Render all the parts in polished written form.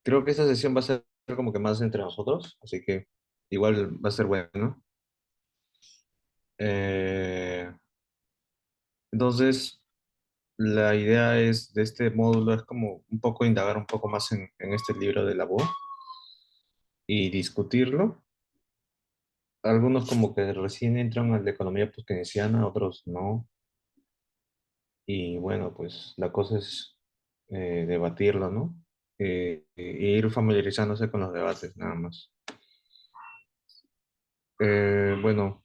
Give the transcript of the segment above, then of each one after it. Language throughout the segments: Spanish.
Creo que esta sesión va a ser como que más entre nosotros, así que igual va a ser bueno. Eh, entonces, la idea es de este módulo es como un poco indagar un poco más en este libro de la voz y discutirlo. Algunos como que recién entran a la economía keynesiana, otros no. Y bueno, pues la cosa es debatirlo, ¿no? E ir familiarizándose con los debates, nada más. Bueno,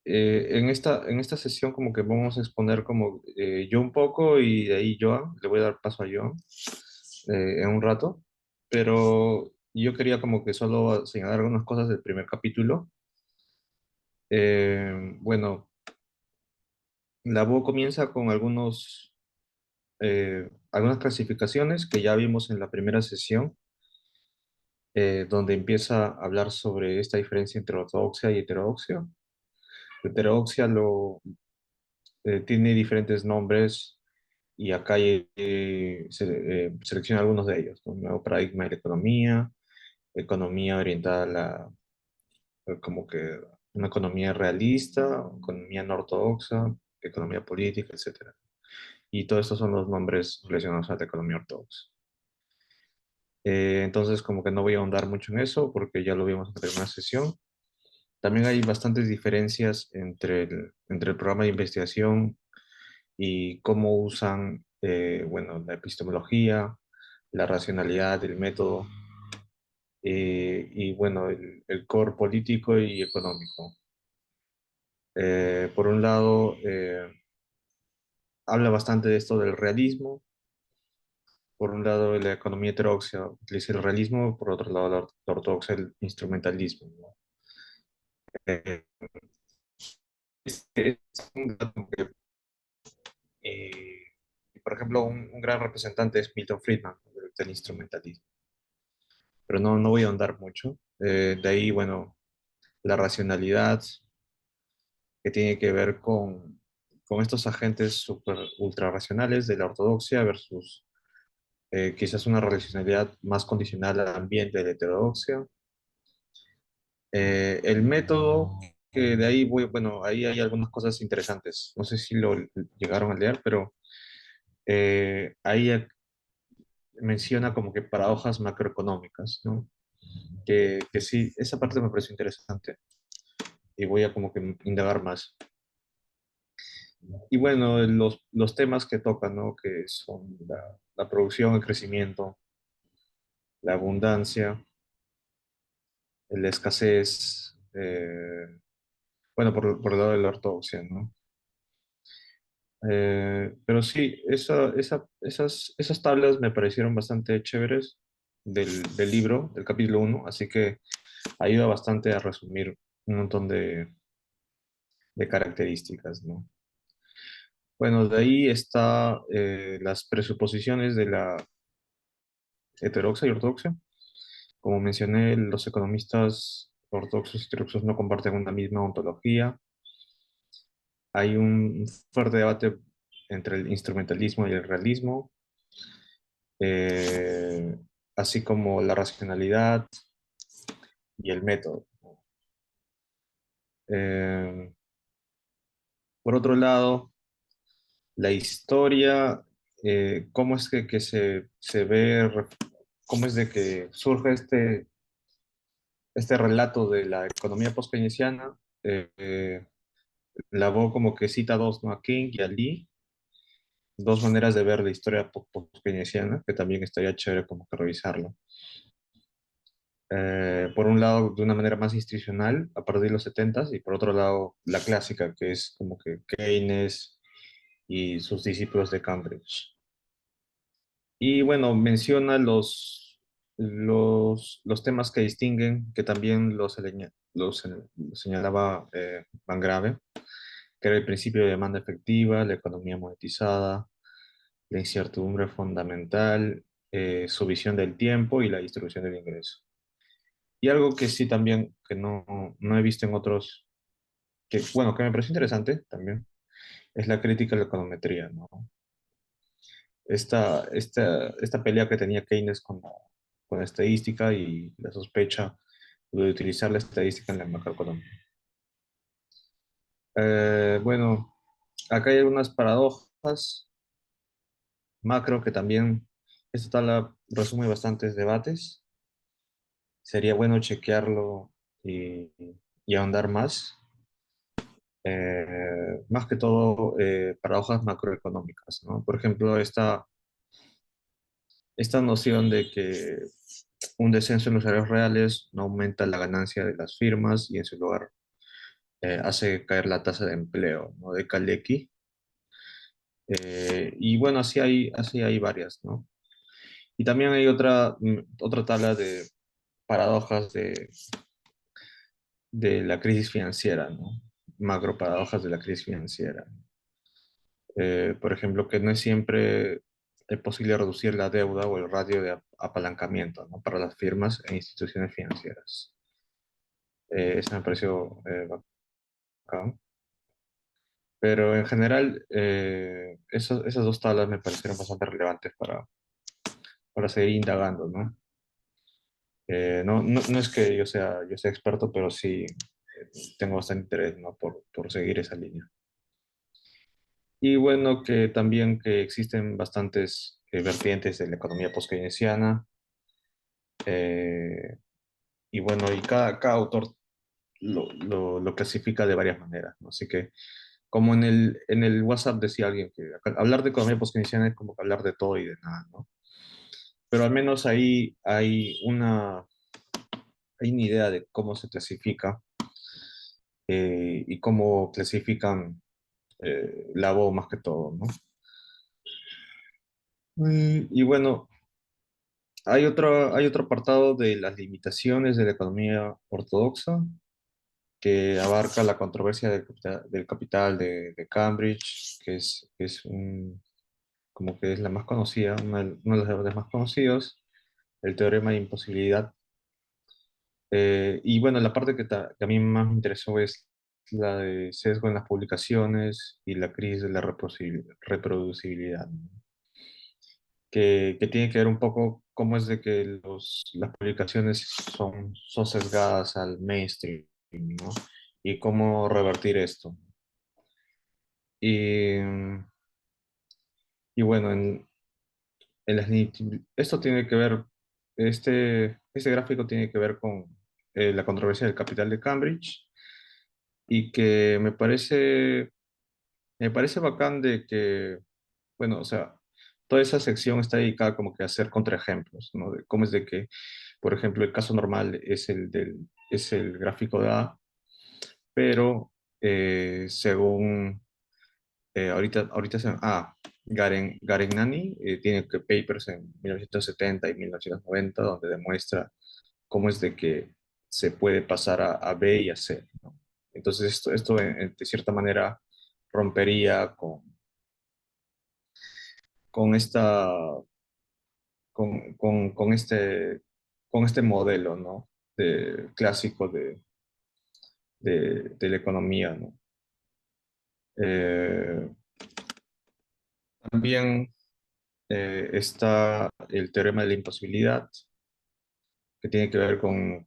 en esta sesión como que vamos a exponer como yo un poco y de ahí Joan, le voy a dar paso a Joan en un rato, pero yo quería como que solo señalar algunas cosas del primer capítulo. Bueno, la BO comienza con algunas clasificaciones que ya vimos en la primera sesión, donde empieza a hablar sobre esta diferencia entre ortodoxia y heterodoxia. Heterodoxia tiene diferentes nombres y acá selecciona algunos de ellos, ¿no? Un nuevo paradigma de la economía, economía orientada a como que una economía realista, economía no ortodoxa, economía política, etcétera. Y todos estos son los nombres relacionados a la economía ortodoxa. Entonces, como que no voy a ahondar mucho en eso porque ya lo vimos en la primera sesión. También hay bastantes diferencias entre el programa de investigación y cómo usan, bueno, la epistemología, la racionalidad, el método y bueno, el core político y económico. Por un lado, habla bastante de esto del realismo. Por un lado, la economía heterodoxa utiliza el realismo, por otro lado, la ortodoxa el instrumentalismo, ¿no? Eh, es un dato que, por ejemplo, un gran representante es Milton Friedman del instrumentalismo, pero no voy a ahondar mucho. De ahí, bueno, la racionalidad que tiene que ver con estos agentes super ultra racionales de la ortodoxia versus quizás una racionalidad más condicional al ambiente de la heterodoxia. El método, que de ahí voy, bueno, ahí hay algunas cosas interesantes. No sé si lo llegaron a leer, pero ahí menciona como que paradojas macroeconómicas, ¿no? Que sí, esa parte me pareció interesante y voy a como que indagar más. Y bueno, los temas que tocan, ¿no? Que son la producción, el crecimiento, la abundancia, la escasez, bueno, por el lado de la ortodoxia, ¿no? Pero sí, esas tablas me parecieron bastante chéveres del libro, del capítulo uno, así que ayuda bastante a resumir un montón de características, ¿no? Bueno, de ahí está las presuposiciones de la heterodoxia y ortodoxia. Como mencioné, los economistas ortodoxos y heterodoxos no comparten una misma ontología. Hay un fuerte debate entre el instrumentalismo y el realismo, eh, así como la racionalidad y el método. Eh, por otro lado, la historia, cómo es que se ve, cómo es de que surge este relato de la economía post-keynesiana. La voz como que cita dos, ¿no? A King y a Lee, dos maneras de ver la historia post-keynesiana, que también estaría chévere como que revisarlo. Por un lado, de una manera más institucional, a partir de los 70 y por otro lado, la clásica, que es como que Keynes y sus discípulos de Cambridge. Y bueno, menciona los temas que distinguen, que también los señalaba Van Grave, que era el principio de demanda efectiva, la economía monetizada, la incertidumbre fundamental, su visión del tiempo y la distribución del ingreso. Y algo que sí también, que no he visto en otros, que bueno, que me pareció interesante también, es la crítica a la econometría, ¿no? esta pelea que tenía Keynes con la estadística y la sospecha de utilizar la estadística en la macroeconomía. Bueno, acá hay algunas paradojas macro que también esta tabla resume bastantes debates. Sería bueno chequearlo y ahondar más. Más que todo paradojas macroeconómicas, ¿no? Por ejemplo, esta noción de que un descenso en los salarios reales no aumenta la ganancia de las firmas y en su lugar hace caer la tasa de empleo, ¿no? De Kalecki. Y bueno, así hay varias, ¿no? Y también hay otra tabla de paradojas de la crisis financiera, ¿no? Macro paradojas de la crisis financiera. Por ejemplo, que no es siempre posible reducir la deuda o el ratio de apalancamiento, ¿no? Para las firmas e instituciones financieras. Eso me pareció bacán. Pero en general, esas dos tablas me parecieron bastante relevantes para seguir indagando, ¿no? No es que yo sea experto, pero sí tengo bastante interés, ¿no? Por seguir esa línea. Y bueno, que también que existen bastantes vertientes de la economía post-keynesiana. eh, y bueno, y cada autor lo clasifica de varias maneras, ¿no? Así que, como en el WhatsApp decía alguien que hablar de economía post-keynesiana es como que hablar de todo y de nada, ¿no? Pero al menos ahí hay una idea de cómo se clasifica y cómo clasifican la voz más que todo, ¿no? Y bueno, hay otro apartado de las limitaciones de la economía ortodoxa que abarca la controversia del capital de Cambridge, que es como que es la más conocida, uno de los debates más conocidos, el teorema de imposibilidad. Y bueno, la parte que a mí más me interesó es la de sesgo en las publicaciones y la crisis de la reproducibilidad, ¿no? Que tiene que ver un poco cómo es de que las publicaciones son sesgadas al mainstream, ¿no? Y cómo revertir esto. Y, y bueno, esto tiene que ver, este gráfico tiene que ver con la controversia del capital de Cambridge y que me parece bacán de que, bueno, o sea, toda esa sección está dedicada como que a hacer contraejemplos, ¿no? De cómo es de que, por ejemplo, el caso normal es el gráfico de A, pero según ahorita Garegnani tiene que papers en 1970 y 1990 donde demuestra cómo es de que se puede pasar a B y a C, ¿no? Entonces esto de cierta manera rompería con esta, con este modelo, ¿no? Clásico de la economía, ¿no? Eh, También está el teorema de la imposibilidad, que tiene que ver con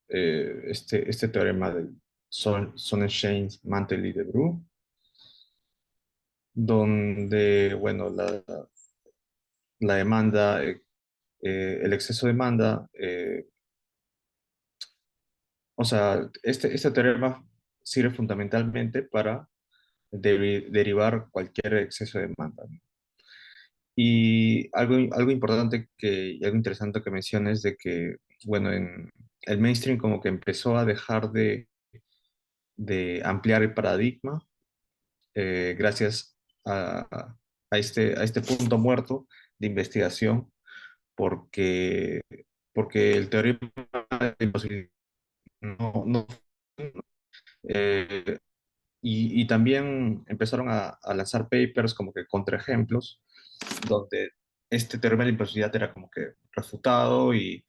este teorema del Sonnenschein, Mantel y Debreu, donde, bueno, la demanda, el exceso de demanda, o sea, este teorema sirve fundamentalmente para derivar cualquier exceso de demanda, ¿no? Y algo importante y algo interesante que menciones de que, bueno, en el mainstream como que empezó a dejar de ampliar el paradigma gracias a este punto muerto de investigación, porque, porque el teorema de imposibilidad no, eh, y también empezaron a lanzar papers como que contraejemplos, donde este teorema de imposibilidad era como que refutado y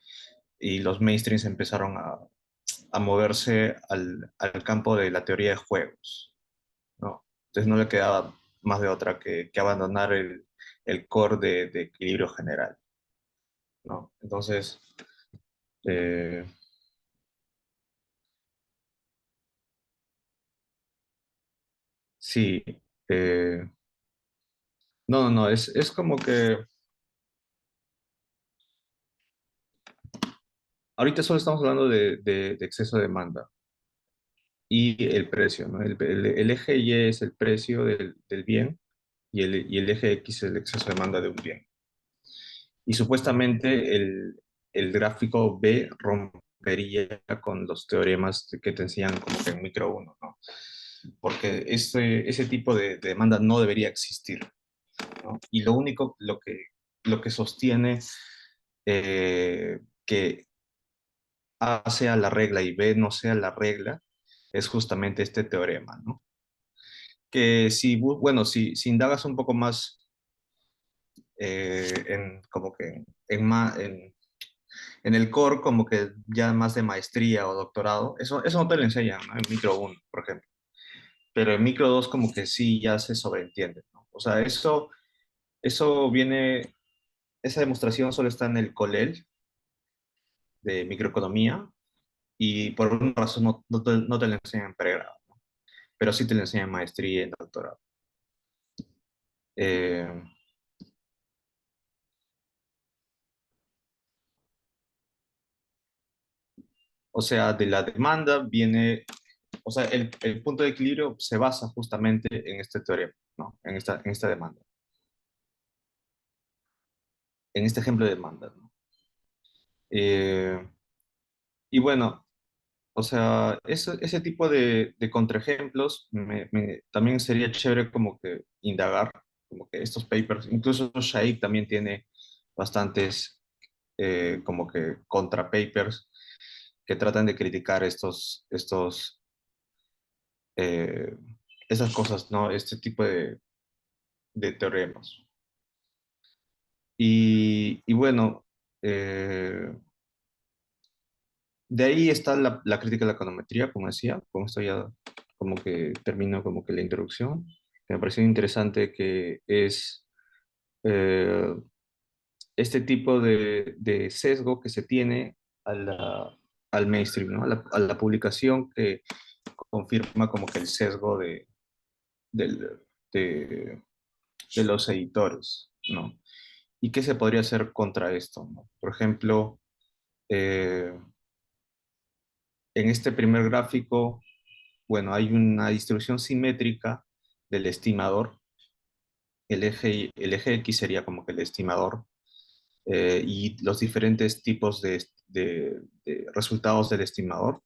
los mainstreams empezaron a moverse al campo de la teoría de juegos, ¿no? Entonces no le quedaba más de otra que abandonar el core de equilibrio general, ¿no? Entonces, eh, sí, eh, no, no, es como que ahorita solo estamos hablando de exceso de demanda y el precio, ¿no? El eje Y es el precio del bien y el eje X es el exceso de demanda de un bien. Y supuestamente el gráfico B rompería con los teoremas que te enseñan como que en micro uno, ¿no? Porque ese tipo de demanda no debería existir, ¿no? Y lo único, lo que sostiene que A sea la regla y B no sea la regla es justamente este teorema, ¿no? Que si, bueno, si indagas un poco más en como que en el core, como que ya más de maestría o doctorado, eso no te lo enseñan, ¿no? En micro uno por ejemplo. Pero en micro 2 como que sí ya se sobreentiende, ¿no? O sea, eso viene, esa demostración solo está en el COLEL de microeconomía y por una razón no te lo enseñan en pregrado, pero sí te lo enseñan en maestría y en doctorado. Eh, o sea, de la demanda viene, o sea, el punto de equilibrio se basa justamente en este teorema, ¿no? En esta demanda, en este ejemplo de demanda, ¿no? Eh, y bueno, o sea, ese tipo de contraejemplos también sería chévere como que indagar, como que estos papers, incluso Shaikh también tiene bastantes como que contrapapers que tratan de criticar eh, esas cosas, ¿no? Este tipo de teoremas. Y bueno, eh, de ahí está la crítica de la econometría, como decía, con esto ya como que termino como que la introducción, que me pareció interesante que es eh, este tipo de sesgo que se tiene a al mainstream, ¿no? A la publicación que confirma como que el sesgo del- de, de los editores, ¿no? ¿Y qué se podría hacer contra esto, ¿no? Por ejemplo, eh, en este primer gráfico, bueno, hay una distribución simétrica del estimador. El eje X sería como que el estimador y los diferentes tipos de resultados del estimador.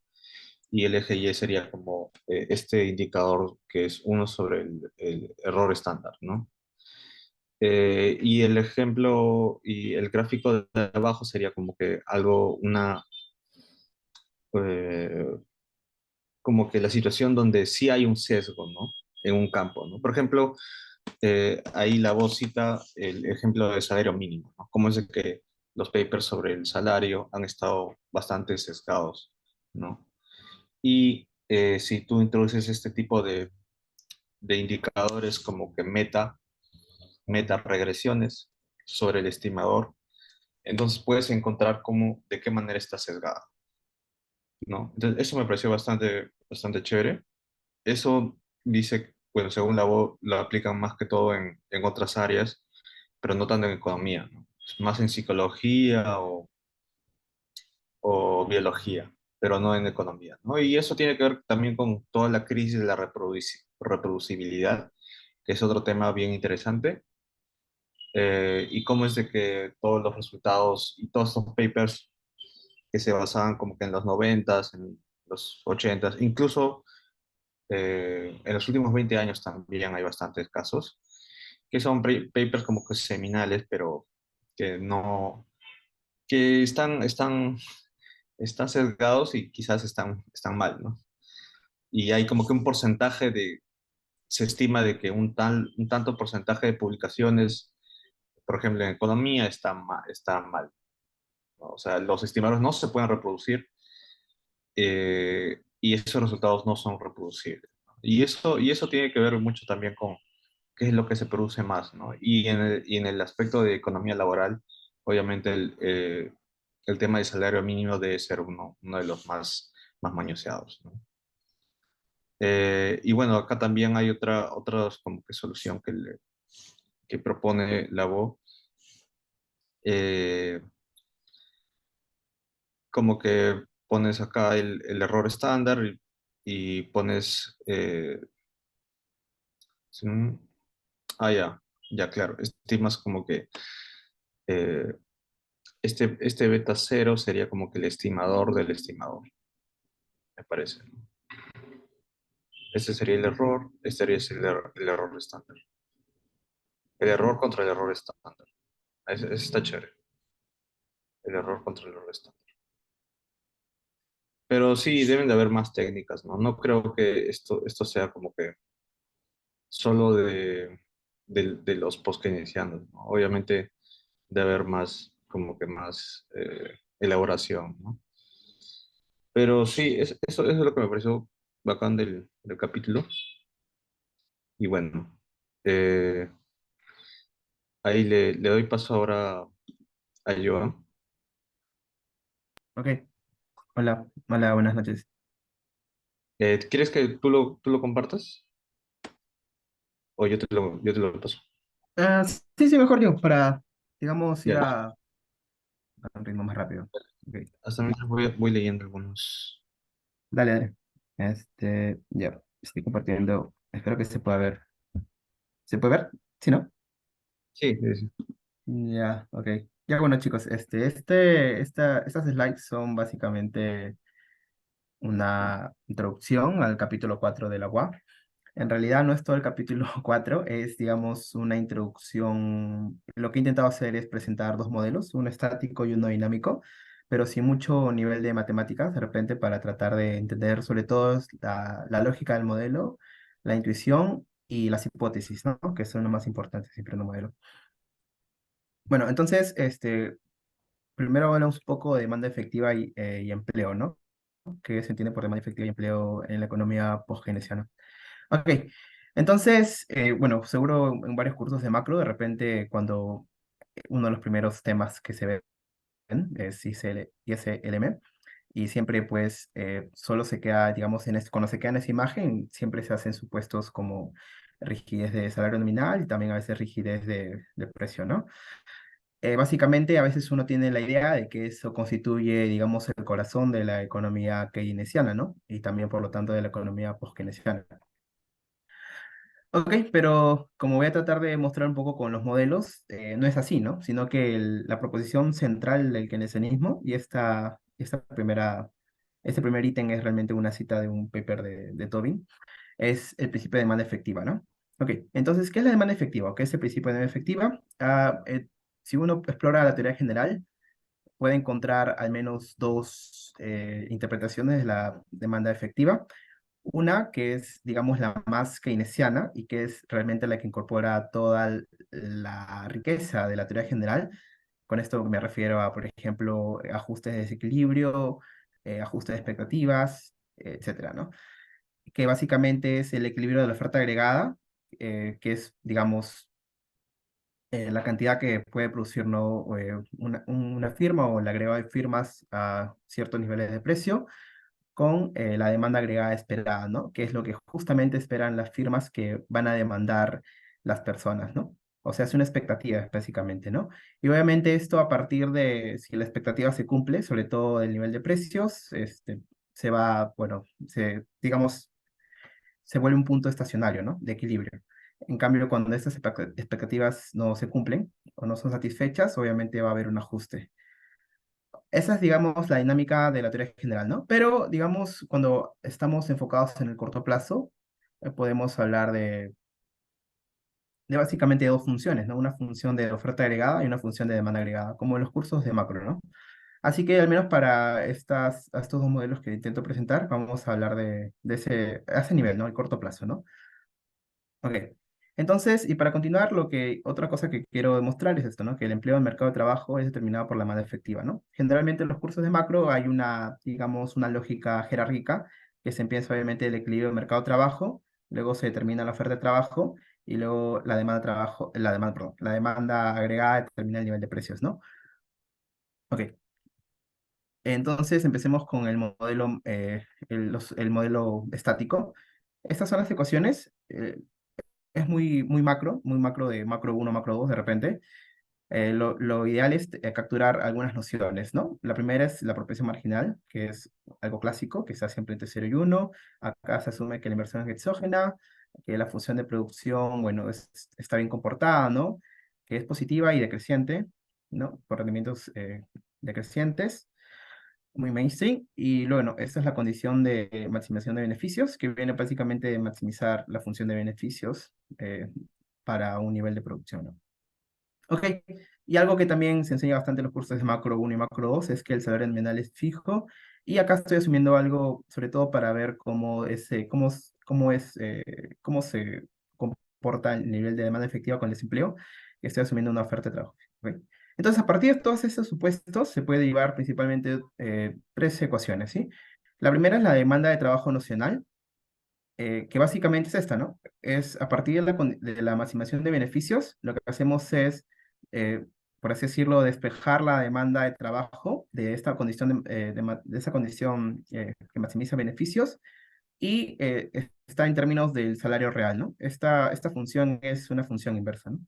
Y el eje Y sería como este indicador que es uno sobre el error estándar, ¿no? Y el ejemplo y el gráfico de abajo sería como que algo, eh, como que la situación donde sí hay un sesgo, ¿no? En un campo, ¿no? Por ejemplo, ahí la voz cita el ejemplo del salario mínimo, ¿no? Como es de que los papers sobre el salario han estado bastante sesgados, ¿no? Y si tú introduces este tipo de indicadores como que meta regresiones sobre el estimador, entonces puedes encontrar cómo, de qué manera está sesgada, ¿no? Entonces, eso me pareció bastante chévere. Eso dice, bueno, según la voz, lo aplican más que todo en otras áreas, pero no tanto en economía, ¿no? Más en psicología o biología, pero no en economía, ¿no? Y eso tiene que ver también con toda la crisis de la reproducibilidad, que es otro tema bien interesante, y cómo es de que todos los resultados y todos estos papers que se basaban como que en los noventas, en los ochentas, incluso en los últimos 20 años también hay bastantes casos, que son papers como que seminales, pero que no, que están sesgados y quizás están mal, ¿no? Y hay como que un porcentaje se estima de que un tanto porcentaje de publicaciones, por ejemplo, en economía, está mal, ¿no? O sea, los estimadores no se pueden reproducir y esos resultados no son reproducibles, ¿no? Y eso tiene que ver mucho también con qué es lo que se produce más, ¿no? Y en el aspecto de economía laboral, obviamente el tema del salario mínimo debe ser uno de los más manoseados, ¿no? Y bueno, acá también hay otra como que solución que propone la VO, eh, como que pones acá el error estándar y pones, mm, ya, claro, estimas como que eh, este beta cero sería como que el estimador del estimador, me parece, ¿no? Este sería el error, este sería el error estándar. El error contra el error estándar. Ese está chévere. El error contra el error estándar. Pero sí, deben de haber más técnicas, ¿no? No creo que esto sea como que solo de los post-keynesianos, ¿no? Obviamente debe haber más, como que más elaboración, ¿no? Pero sí, eso es lo que me pareció bacán del capítulo. Y bueno, eh, ahí le doy paso ahora a Joan. Ok, hola, hola, buenas noches. ¿Quieres que tú lo compartas? O yo te lo paso. Ah, sí, sí, mejor yo, para, digamos, ir Ya, a un ritmo más rápido. Ok, hasta mientras voy leyendo algunos. dale, dale. Ya, estoy compartiendo. Espero que se pueda ver. ¿Se puede ver? ¿Sí, no? Sí, sí, sí. Ya, ok. Ya, bueno, chicos, estas slides son básicamente una introducción al capítulo 4 de la UA. En realidad no es todo el capítulo 4, es, digamos, una introducción. Lo que he intentado hacer es presentar dos modelos, uno estático y uno dinámico, pero sin mucho nivel de matemáticas, de repente para tratar de entender sobre todo la lógica del modelo, la intuición y las hipótesis, ¿no? Que son lo más importante siempre en un modelo. Bueno, entonces, primero hablamos un poco de demanda efectiva y empleo, ¿no? ¿Qué se entiende por demanda efectiva y empleo en la economía post-keynesiana? Ok, entonces, bueno, seguro en varios cursos de macro, de repente cuando uno de los primeros temas que se ven es ISLM, y siempre pues solo se queda, digamos, cuando se queda en esa imagen, siempre se hacen supuestos como rigidez de salario nominal y también a veces rigidez de precio, ¿no? Básicamente, a veces uno tiene la idea de que eso constituye, digamos, el corazón de la economía keynesiana, ¿no? Y también, por lo tanto, de la economía post-keynesiana. Ok, pero como voy a tratar de mostrar un poco con los modelos, no es así, ¿no? Sino que la proposición central del keynesianismo y este primer ítem es realmente una cita de un paper de Tobin, es el principio de demanda efectiva, ¿no? Ok, entonces, ¿qué es la demanda efectiva? ¿Qué es el principio de demanda efectiva? Si uno explora la teoría general, puede encontrar al menos dos interpretaciones de la demanda efectiva. Una que es, digamos, la más keynesiana y que es realmente la que incorpora toda la riqueza de la teoría general. Con esto me refiero a, por ejemplo, ajustes de desequilibrio, ajustes de expectativas, etcétera, ¿no? Que básicamente es el equilibrio de la oferta agregada, que es, digamos, la cantidad que puede producir, ¿no? Una firma o el agregado de firmas a ciertos niveles de precio con la demanda agregada esperada, ¿no? Que es lo que justamente esperan las firmas que van a demandar las personas, ¿no? O sea, es una expectativa, básicamente, ¿no? Y obviamente esto a partir de si la expectativa se cumple, sobre todo del nivel de precios, se va, bueno, digamos, se vuelve un punto estacionario, ¿no? De equilibrio. En cambio, cuando estas expectativas no se cumplen o no son satisfechas, obviamente va a haber un ajuste. Esa es, digamos, la dinámica de la teoría general, ¿no? Pero, digamos, cuando estamos enfocados en el corto plazo, podemos hablar de básicamente dos funciones, ¿no? Una función de oferta agregada y una función de demanda agregada, como en los cursos de macro, ¿no? Así que al menos para estos dos modelos que intento presentar, vamos a hablar a ese nivel, ¿no? El corto plazo, ¿no? Ok. Entonces, y para continuar, otra cosa que quiero demostrar es esto, ¿no? Que el empleo en el mercado de trabajo es determinado por la demanda efectiva, ¿no? Generalmente en los cursos de macro hay digamos, una lógica jerárquica que se empieza obviamente el equilibrio del mercado de trabajo, luego se determina la oferta de trabajo y luego la demanda de trabajo, perdón, la demanda agregada determina el nivel de precios, ¿no? Ok, entonces empecemos con el modelo, el modelo estático. Estas son las ecuaciones, es muy macro de macro uno macro 2 de repente. Lo ideal es capturar algunas nociones, ¿no? La primera es la propensión marginal, que es algo clásico, que está siempre entre 0 y 1. Acá se asume que la inversión es exógena, que la función de producción, bueno, está bien comportada, ¿no? Que es positiva y decreciente, ¿no? Por rendimientos decrecientes, muy mainstream. Y bueno, esta es la condición de maximización de beneficios, que viene básicamente de maximizar la función de beneficios para un nivel de producción, ¿no? Ok, y algo que también se enseña bastante en los cursos de macro uno y macro 2 es que el salario nominal es fijo. Y acá estoy asumiendo algo, sobre todo para ver cómo se comporta el nivel de demanda efectiva con el desempleo. Estoy asumiendo una oferta de trabajo. Ok. Entonces, a partir de todos esos supuestos, se puede derivar principalmente tres ecuaciones, ¿sí? La primera es la demanda de trabajo nocional, que básicamente es esta, ¿no? Es a partir de la maximización de beneficios, lo que hacemos es, eh, por así decirlo, despejar la demanda de trabajo de esta condición, de esa condición que maximiza beneficios y está en términos del salario real, ¿no? Esta función es una función inversa, ¿no?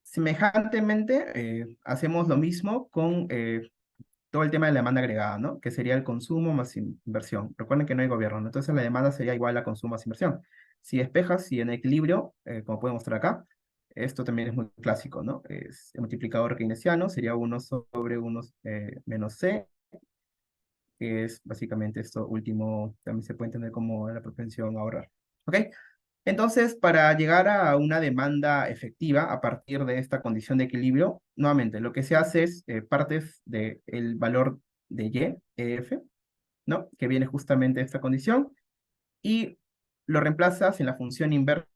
Semejantemente, hacemos lo mismo con todo el tema de la demanda agregada, ¿no? Que sería el consumo más inversión. Recuerden que no hay gobierno, ¿no? Entonces la demanda sería igual a consumo más inversión. Si despejas, si en equilibrio, como puedo mostrar acá, esto también es muy clásico, ¿no? Es el multiplicador keynesiano, sería 1/1 menos C, que es básicamente esto último, también se puede entender como la propensión a ahorrar. ¿Ok? Entonces, para llegar a una demanda efectiva a partir de esta condición de equilibrio, nuevamente, lo que se hace es partes del valor de Y, EF, ¿no? Que viene justamente de esta condición, y lo reemplazas en la función inversa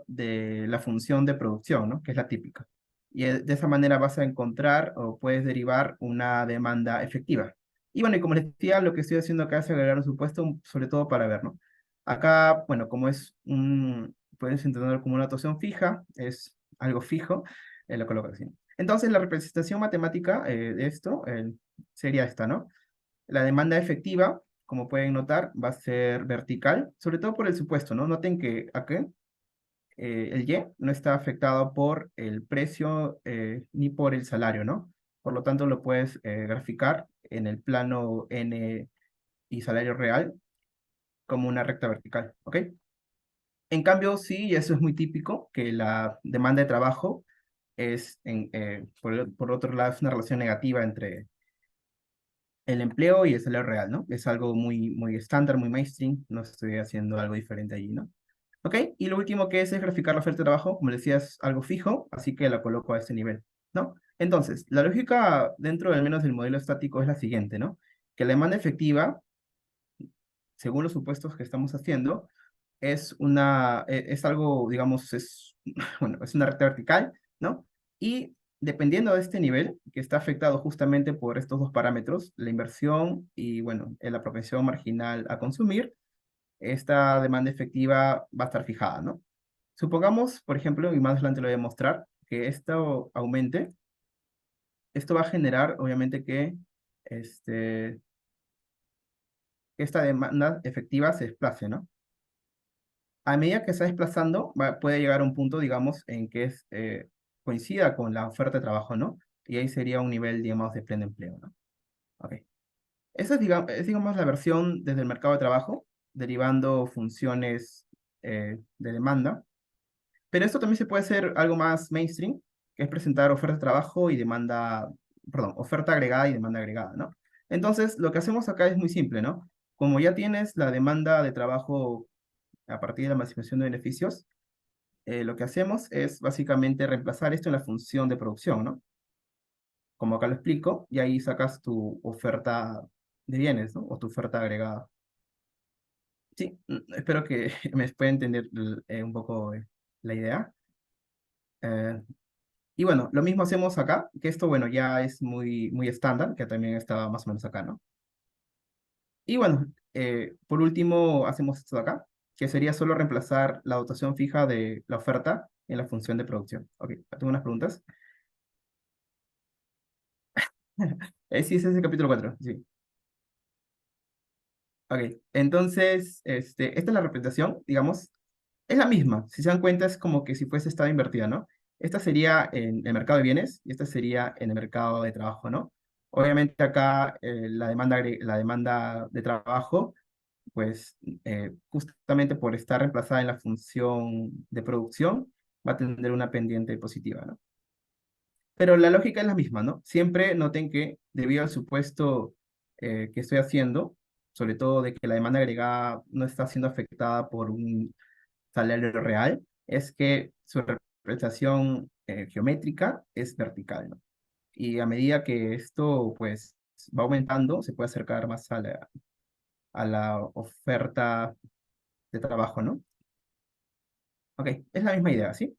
de la función de producción, ¿no? Que es la típica. Y de esa manera vas a encontrar o puedes derivar una demanda efectiva. Y bueno, y como les decía, lo que estoy haciendo acá es agregar un supuesto, sobre todo para ver, ¿no? Acá, bueno, como puedes entenderlo como una notación fija, es algo fijo, lo coloco así. Entonces, la representación matemática de esto sería esta, ¿no? La demanda efectiva, como pueden notar, va a ser vertical, sobre todo por el supuesto, ¿no? Noten que aquí el Y no está afectado por el precio ni por el salario, ¿no? Por lo tanto, lo puedes graficar en el plano N y salario real como una recta vertical, ¿ok? En cambio, sí, y eso es muy típico, que la demanda de trabajo por otro lado, es una relación negativa entre el empleo y el salario real, ¿no? Es algo muy estándar, muy mainstream, no estoy haciendo algo diferente allí, ¿no? ¿Ok? Y lo último que es graficar la oferta de trabajo, como les decía, es algo fijo, así que la coloco a este nivel, ¿no? Entonces, la lógica dentro al menos del modelo estático es la siguiente, ¿no? Que la demanda efectiva, según los supuestos que estamos haciendo, es algo, digamos, bueno, es una recta vertical, ¿no? Y dependiendo de este nivel, que está afectado justamente por estos dos parámetros, la inversión y, bueno, la propensión marginal a consumir, esta demanda efectiva va a estar fijada, ¿no? Supongamos, por ejemplo, y más adelante lo voy a mostrar, que esto aumente, esto va a generar, obviamente, este, que esta demanda efectiva se desplace, ¿no? A medida que está desplazando, puede llegar a un punto, digamos, en que coincida con la oferta de trabajo, ¿no? Y ahí sería un nivel, digamos, de pleno empleo, ¿no? Ok. Esa digamos, la versión desde el mercado de trabajo, derivando funciones de demanda. Pero esto también se puede hacer algo más mainstream, que es presentar oferta de trabajo y demanda, perdón, oferta agregada y demanda agregada, ¿no? Entonces, lo que hacemos acá es muy simple, ¿no? Como ya tienes la demanda de trabajo a partir de la maximización de beneficios, lo que hacemos es básicamente reemplazar esto en la función de producción, ¿no? Como acá lo explico, y ahí sacas tu oferta de bienes, ¿no? O tu oferta agregada. Sí, espero que me pueda entender un poco la idea. Eh, y bueno, lo mismo hacemos acá, que esto, bueno, ya es muy estándar, que también estaba más o menos acá, ¿no? Y bueno, por último hacemos esto de acá, que sería solo reemplazar la dotación fija de la oferta en la función de producción. Ok, tengo unas preguntas. Sí, ese es el capítulo 4. Sí. Ok, entonces, esta es la representación, digamos, es la misma. Si se dan cuenta, es como que si fuese estado invertida, ¿no? Esta sería en el mercado de bienes y esta sería en el mercado de trabajo, ¿no? Obviamente acá la demanda de trabajo, pues justamente por estar reemplazada en la función de producción, va a tener una pendiente positiva, ¿no? Pero la lógica es la misma, ¿no? Siempre noten que debido al supuesto que estoy haciendo, sobre todo de que la demanda agregada no está siendo afectada por un salario real, es que su representación geométrica es vertical, ¿no? Y a medida que esto, pues, va aumentando, se puede acercar más a la oferta de trabajo, ¿no? Ok, es la misma idea, ¿sí?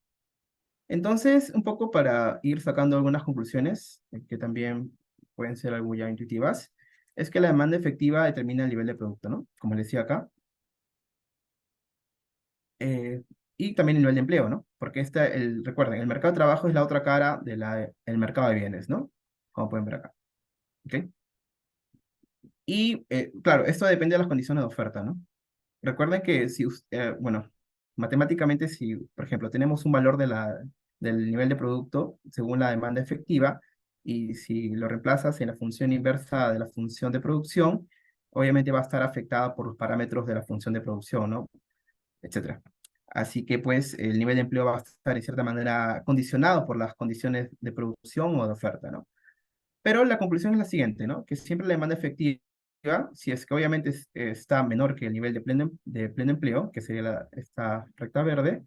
Entonces, un poco para ir sacando algunas conclusiones, que también pueden ser algo ya intuitivas, es que la demanda efectiva determina el nivel de producto, ¿no? Como les decía acá, eh, y también el nivel de empleo, ¿no? Porque recuerden, el mercado de trabajo es la otra cara del mercado de bienes, ¿no? Como pueden ver acá, ¿ok? Y, claro, esto depende de las condiciones de oferta, ¿no? Recuerden que bueno, matemáticamente si, por ejemplo, tenemos un valor del nivel de producto según la demanda efectiva, y si lo reemplazas en la función inversa de la función de producción, obviamente va a estar afectada por los parámetros de la función de producción, ¿no? Etcétera. Así que pues el nivel de empleo va a estar en cierta manera condicionado por las condiciones de producción o de oferta, ¿no? Pero la conclusión es la siguiente, ¿no? Que siempre la demanda efectiva, si es que obviamente está menor que el nivel de pleno empleo, que sería esta recta verde,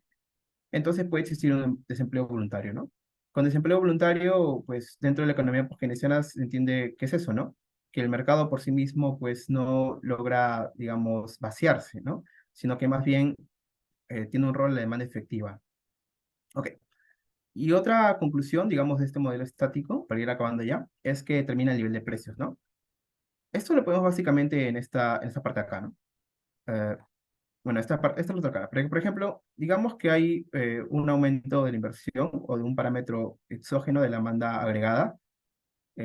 entonces puede existir un desempleo voluntario, ¿no? Con desempleo voluntario, pues dentro de la economía keynesiana se entiende qué es eso, ¿no? Que el mercado por sí mismo, pues no logra, digamos, vaciarse, ¿no? Sino que más bien tiene un rol de demanda efectiva. Ok. Y otra conclusión, digamos, de este modelo estático, para ir acabando ya, es que determina el nivel de precios, ¿no? Esto lo podemos básicamente en esta parte de acá, ¿no? Eh, bueno, esta es la otra cara. Pero, por ejemplo, digamos que hay un aumento de la inversión o de un parámetro exógeno de la demanda agregada,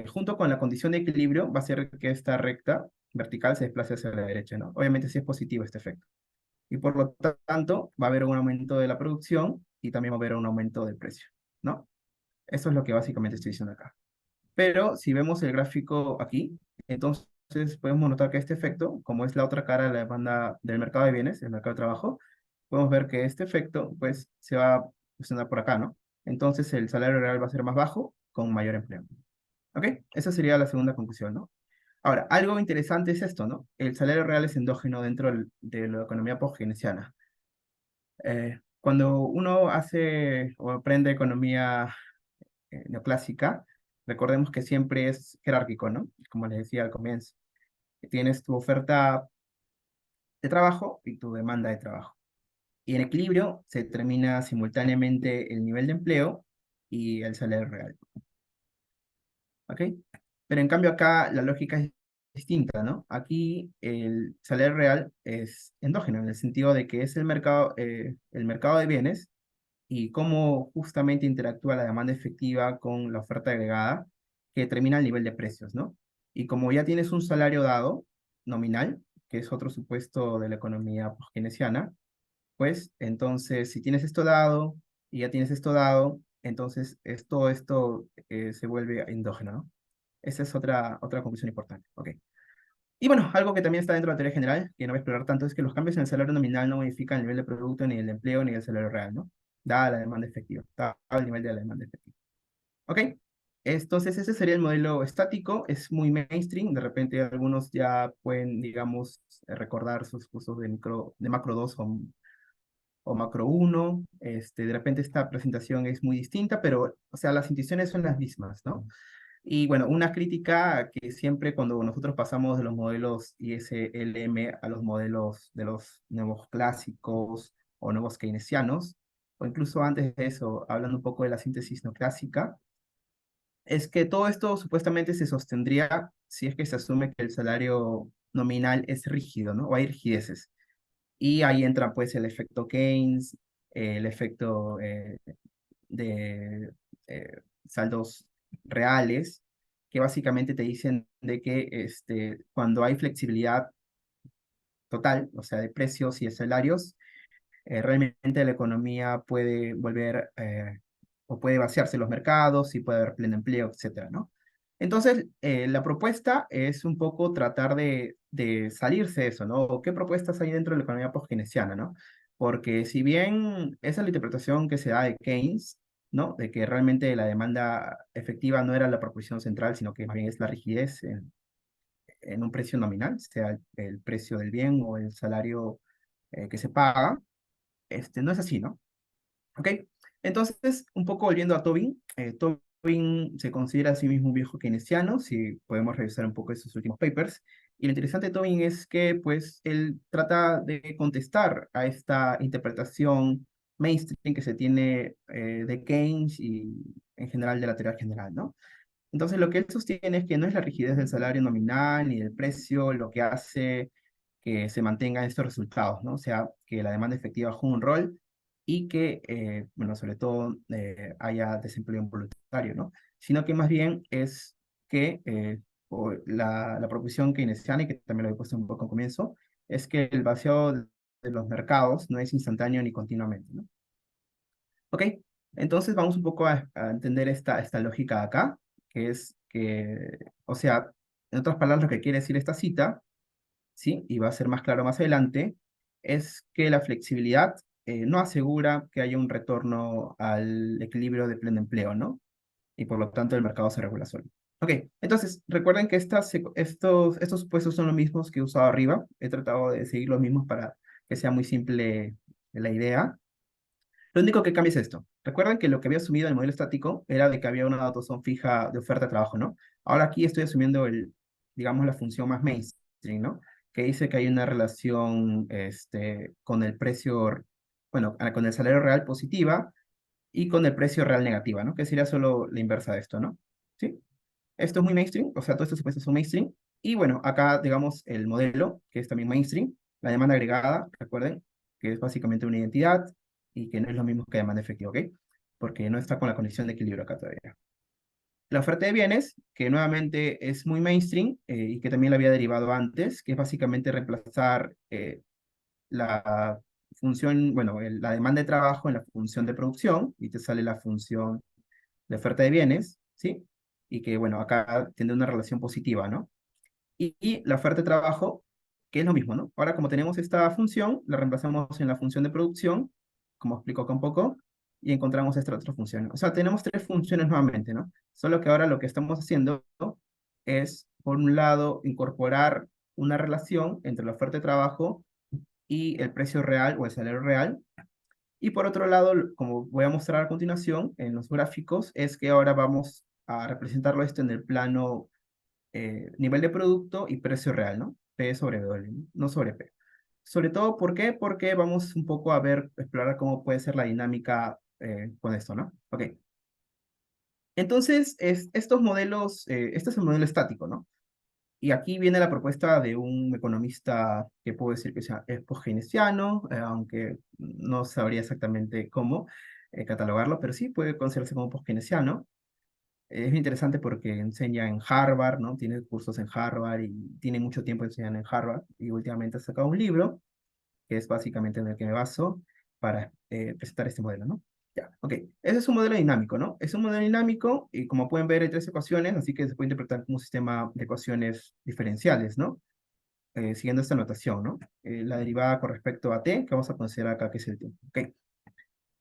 junto con la condición de equilibrio, va a ser que esta recta vertical se desplace hacia la derecha, ¿no? Obviamente sí es positivo este efecto. Y por lo tanto, va a haber un aumento de la producción y también va a haber un aumento del precio, ¿no? Eso es lo que básicamente estoy diciendo acá. Pero si vemos el gráfico aquí, entonces podemos notar que este efecto, como es la otra cara de la demanda del mercado de bienes, el mercado de trabajo, podemos ver que este efecto pues se va a presentar por acá, ¿no? Entonces el salario real va a ser más bajo con mayor empleo. ¿Ok? Esa sería la segunda conclusión, ¿no? Ahora, algo interesante es esto, ¿no? El salario real es endógeno dentro de la economía post-keynesiana. Cuando uno hace o aprende economía neoclásica, recordemos que siempre es jerárquico, ¿no? Como les decía al comienzo, que tienes tu oferta de trabajo y tu demanda de trabajo. Y en equilibrio se determina simultáneamente el nivel de empleo y el salario real, ¿ok? Pero en cambio acá la lógica es distinta, ¿no? Aquí el salario real es endógeno, en el sentido de que es el mercado de bienes y cómo justamente interactúa la demanda efectiva con la oferta agregada que determina el nivel de precios, ¿no? Y como ya tienes un salario dado, nominal, que es otro supuesto de la economía keynesiana, pues entonces si tienes esto dado y ya tienes esto dado, entonces todo esto se vuelve endógeno, ¿no? Esa es otra conclusión importante, ¿ok? Y bueno, algo que también está dentro de la teoría general, que no voy a explorar tanto, es que los cambios en el salario nominal no modifican el nivel de producto, ni el de empleo, ni el salario real, ¿no? Dada la demanda efectiva, dada el nivel de la demanda efectiva. ¿Ok? Entonces, ese sería el modelo estático, es muy mainstream, de repente algunos ya pueden, digamos, recordar sus cursos de macro 2 o macro uno. De repente esta presentación es muy distinta, pero, o sea, las intuiciones son las mismas, ¿no? Y bueno, una crítica que siempre cuando nosotros pasamos de los modelos ISLM a los modelos de los nuevos clásicos o nuevos keynesianos, o incluso antes de eso, hablando un poco de la síntesis no clásica, es que todo esto supuestamente se sostendría si es que se asume que el salario nominal es rígido, ¿no? O hay rigideces. Y ahí entra pues el efecto Keynes, el efecto de saldos reales, que básicamente te dicen de que cuando hay flexibilidad total, o sea, de precios y de salarios, realmente la economía puede volver o puede vaciarse los mercados y puede haber pleno empleo, etcétera, ¿no? Entonces, la propuesta es un poco tratar de salirse de eso, ¿no? ¿O ¿qué propuestas hay dentro de la economía post-keynesiana, ¿no? Porque si bien esa es la interpretación que se da de Keynes, ¿no? De que realmente la demanda efectiva no era la proposición central, sino que más bien es la rigidez en un precio nominal, sea el precio del bien o el salario que se paga, no es así, ¿no? ¿Ok? Entonces, un poco volviendo a Tobin, Tobin se considera a sí mismo un viejo keynesiano, si podemos revisar un poco esos últimos papers, y lo interesante de Tobin es que, pues, él trata de contestar a esta interpretación mainstream que se tiene de Keynes y en general de la teoría general, ¿no? Entonces, lo que él sostiene es que no es la rigidez del salario nominal ni del precio lo que hace que se mantengan estos resultados, ¿no? O sea, que la demanda efectiva juega un rol y que, bueno, sobre todo haya desempleo involuntario, ¿no? Sino que más bien es que la proposición keynesiana, y que también lo he puesto un poco al comienzo, es que el vacío de los mercados no es instantáneo ni continuamente, ¿no? Ok, entonces vamos un poco a entender esta lógica de acá, que es que, o sea, en otras palabras, lo que quiere decir esta cita, ¿sí? Y va a ser más claro más adelante, es que la flexibilidad no asegura que haya un retorno al equilibrio de pleno empleo, ¿no? Y por lo tanto el mercado se regula solo. Ok, entonces recuerden que estos supuestos son los mismos que he usado arriba. He tratado de seguir los mismos para que sea muy simple la idea. Lo único que cambia es esto. Recuerden que lo que había asumido en el modelo estático era de que había una dotación fija de oferta de trabajo, ¿no? Ahora aquí estoy asumiendo digamos, la función más mainstream, ¿no? Que dice que hay una relación con el precio, bueno, con el salario real positiva y con el precio real negativa, ¿no? Que sería solo la inversa de esto, ¿no? ¿Sí? Esto es muy mainstream, o sea, todos estos supuestos son mainstream. Y bueno, acá, digamos, el modelo, que es también mainstream, la demanda agregada, recuerden, que es básicamente una identidad y que no es lo mismo que demanda efectiva, ¿ok? Porque no está con la condición de equilibrio acá todavía. La oferta de bienes, que nuevamente es muy mainstream y que también la había derivado antes, que es básicamente reemplazar la función, bueno, la demanda de trabajo en la función de producción y te sale la función de oferta de bienes, ¿sí? Y que, bueno, acá tiene una relación positiva, ¿no? Y la oferta de trabajo, que es lo mismo, ¿no? Ahora, como tenemos esta función, la reemplazamos en la función de producción, como explico acá un poco, y encontramos esta otra función. O sea, tenemos tres funciones nuevamente, ¿no? Solo que ahora lo que estamos haciendo es, por un lado, incorporar una relación entre la oferta de trabajo y el precio real o el salario real. Y por otro lado, como voy a mostrar a continuación en los gráficos, es que ahora vamos a representarlo esto en el plano nivel de producto y precio real, ¿no? P sobre W, no sobre P. Sobre todo, ¿por qué? Porque vamos un poco a ver, explorar cómo puede ser la dinámica con esto, ¿no? Ok. Entonces, estos modelos, este es el modelo estático, ¿no? Y aquí viene la propuesta de un economista que puedo decir que sea, es keynesiano, aunque no sabría exactamente cómo catalogarlo, pero sí puede considerarse como post-keynesiano. Es interesante porque enseña en Harvard, ¿no? Tiene cursos en Harvard y tiene mucho tiempo enseñando en Harvard y últimamente ha sacado un libro que es básicamente en el que me baso para presentar este modelo, ¿no? Ya, ok. Ese es un modelo dinámico, ¿no? Es un modelo dinámico y como pueden ver hay tres ecuaciones, así que se puede interpretar como un sistema de ecuaciones diferenciales, ¿no? Siguiendo esta notación, ¿no? La derivada con respecto a t, que vamos a considerar acá que es el tiempo. Ok.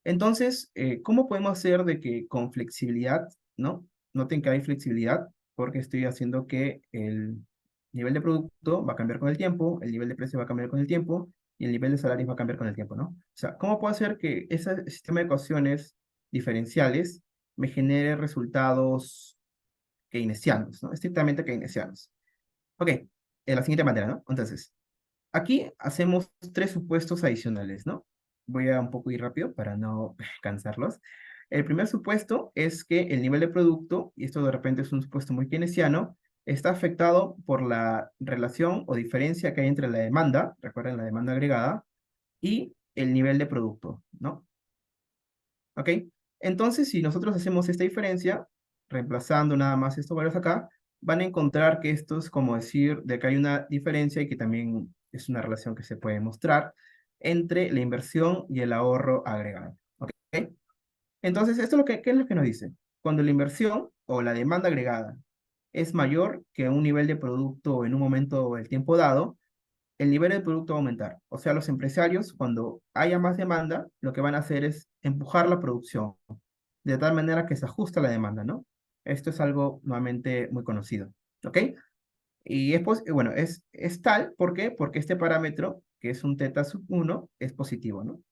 Entonces, ¿cómo podemos hacer de que con flexibilidad, ¿no? Noten que hay flexibilidad porque estoy haciendo que el nivel de producto va a cambiar con el tiempo, el nivel de precio va a cambiar con el tiempo y el nivel de salarios va a cambiar con el tiempo, ¿no? O sea, ¿cómo puedo hacer que ese sistema de ecuaciones diferenciales me genere resultados keynesianos, ¿no? Estrictamente keynesianos. Ok, de la siguiente manera, ¿no? Entonces, aquí hacemos tres supuestos adicionales, ¿no? Voy a un poco ir rápido para no cansarlos. El primer supuesto es que el nivel de producto, y esto de repente es un supuesto muy keynesiano, está afectado por la relación o diferencia que hay entre la demanda, recuerden la demanda agregada, y el nivel de producto, ¿no? ¿Ok? Entonces, si nosotros hacemos esta diferencia, reemplazando nada más estos valores acá, van a encontrar que esto es como decir de que hay una diferencia y que también es una relación que se puede mostrar entre la inversión y el ahorro agregado. ¿Ok? Entonces, esto es lo que, ¿qué es lo que nos dice? Cuando la inversión o la demanda agregada es mayor que un nivel de producto en un momento o el tiempo dado, el nivel del producto va a aumentar. O sea, los empresarios, cuando haya más demanda, lo que van a hacer es empujar la producción, de tal manera que se ajusta la demanda, ¿no? Esto es algo nuevamente muy conocido, ¿ok? Y bueno, es tal, ¿por qué? Porque este parámetro, que es un teta sub 1, es positivo, ¿no?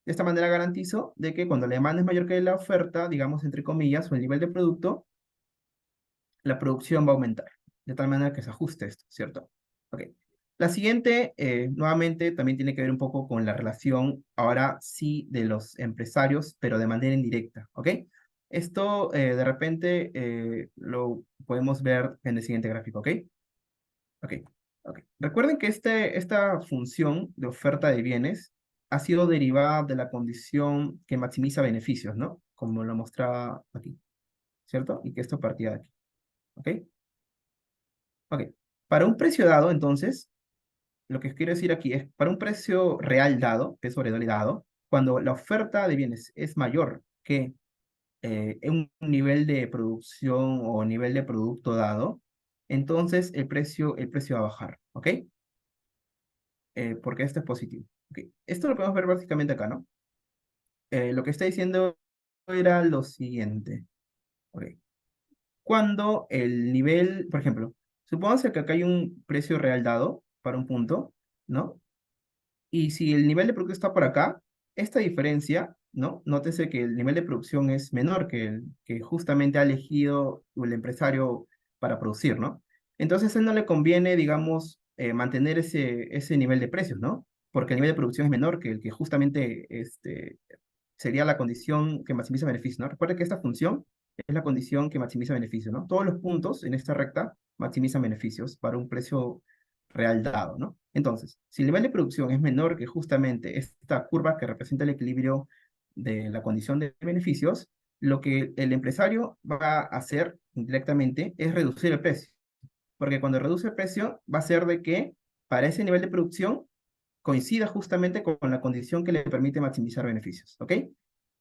De esta manera garantizo de que cuando la demanda es mayor que la oferta, digamos entre comillas, o el nivel de producto, la producción va a aumentar, de tal manera que se ajuste esto, ¿cierto? Ok. La siguiente, nuevamente, también tiene que ver un poco con la relación, ahora sí, de los empresarios, pero de manera indirecta, ¿ok? Esto de repente lo podemos ver en el siguiente gráfico, ¿ok? Ok, ok. Recuerden que esta función de oferta de bienes ha sido derivada de la condición que maximiza beneficios, ¿no? Como lo mostraba aquí, ¿cierto? Y que esto partía de aquí, ¿ok? Ok. Para un precio dado, entonces, lo que quiero decir aquí es, para un precio real dado, peso variable dado, cuando la oferta de bienes es mayor que un nivel de producción o nivel de producto dado, entonces el precio va a bajar, ¿ok? Porque esto es positivo. Ok. Esto lo podemos ver básicamente acá, ¿no? Lo que está diciendo era lo siguiente. Ok. Cuando el nivel, por ejemplo, supongamos que acá hay un precio real dado para un punto, ¿no? Y si el nivel de producto está por acá, esta diferencia, ¿no? Nótese que el nivel de producción es menor que el que justamente ha elegido el empresario para producir, ¿no? Entonces a él no le conviene, digamos, mantener ese nivel de precios, ¿no? Porque el nivel de producción es menor que el que justamente sería la condición que maximiza beneficio, ¿no? Recuerda que esta función es la condición que maximiza beneficio, ¿no? Todos los puntos en esta recta maximizan beneficios para un precio real dado, ¿no? Entonces, si el nivel de producción es menor que justamente esta curva que representa el equilibrio de la condición de beneficios, lo que el empresario va a hacer directamente es reducir el precio, porque cuando reduce el precio va a ser de que para ese nivel de producción coincida justamente con la condición que le permite maximizar beneficios, ¿ok?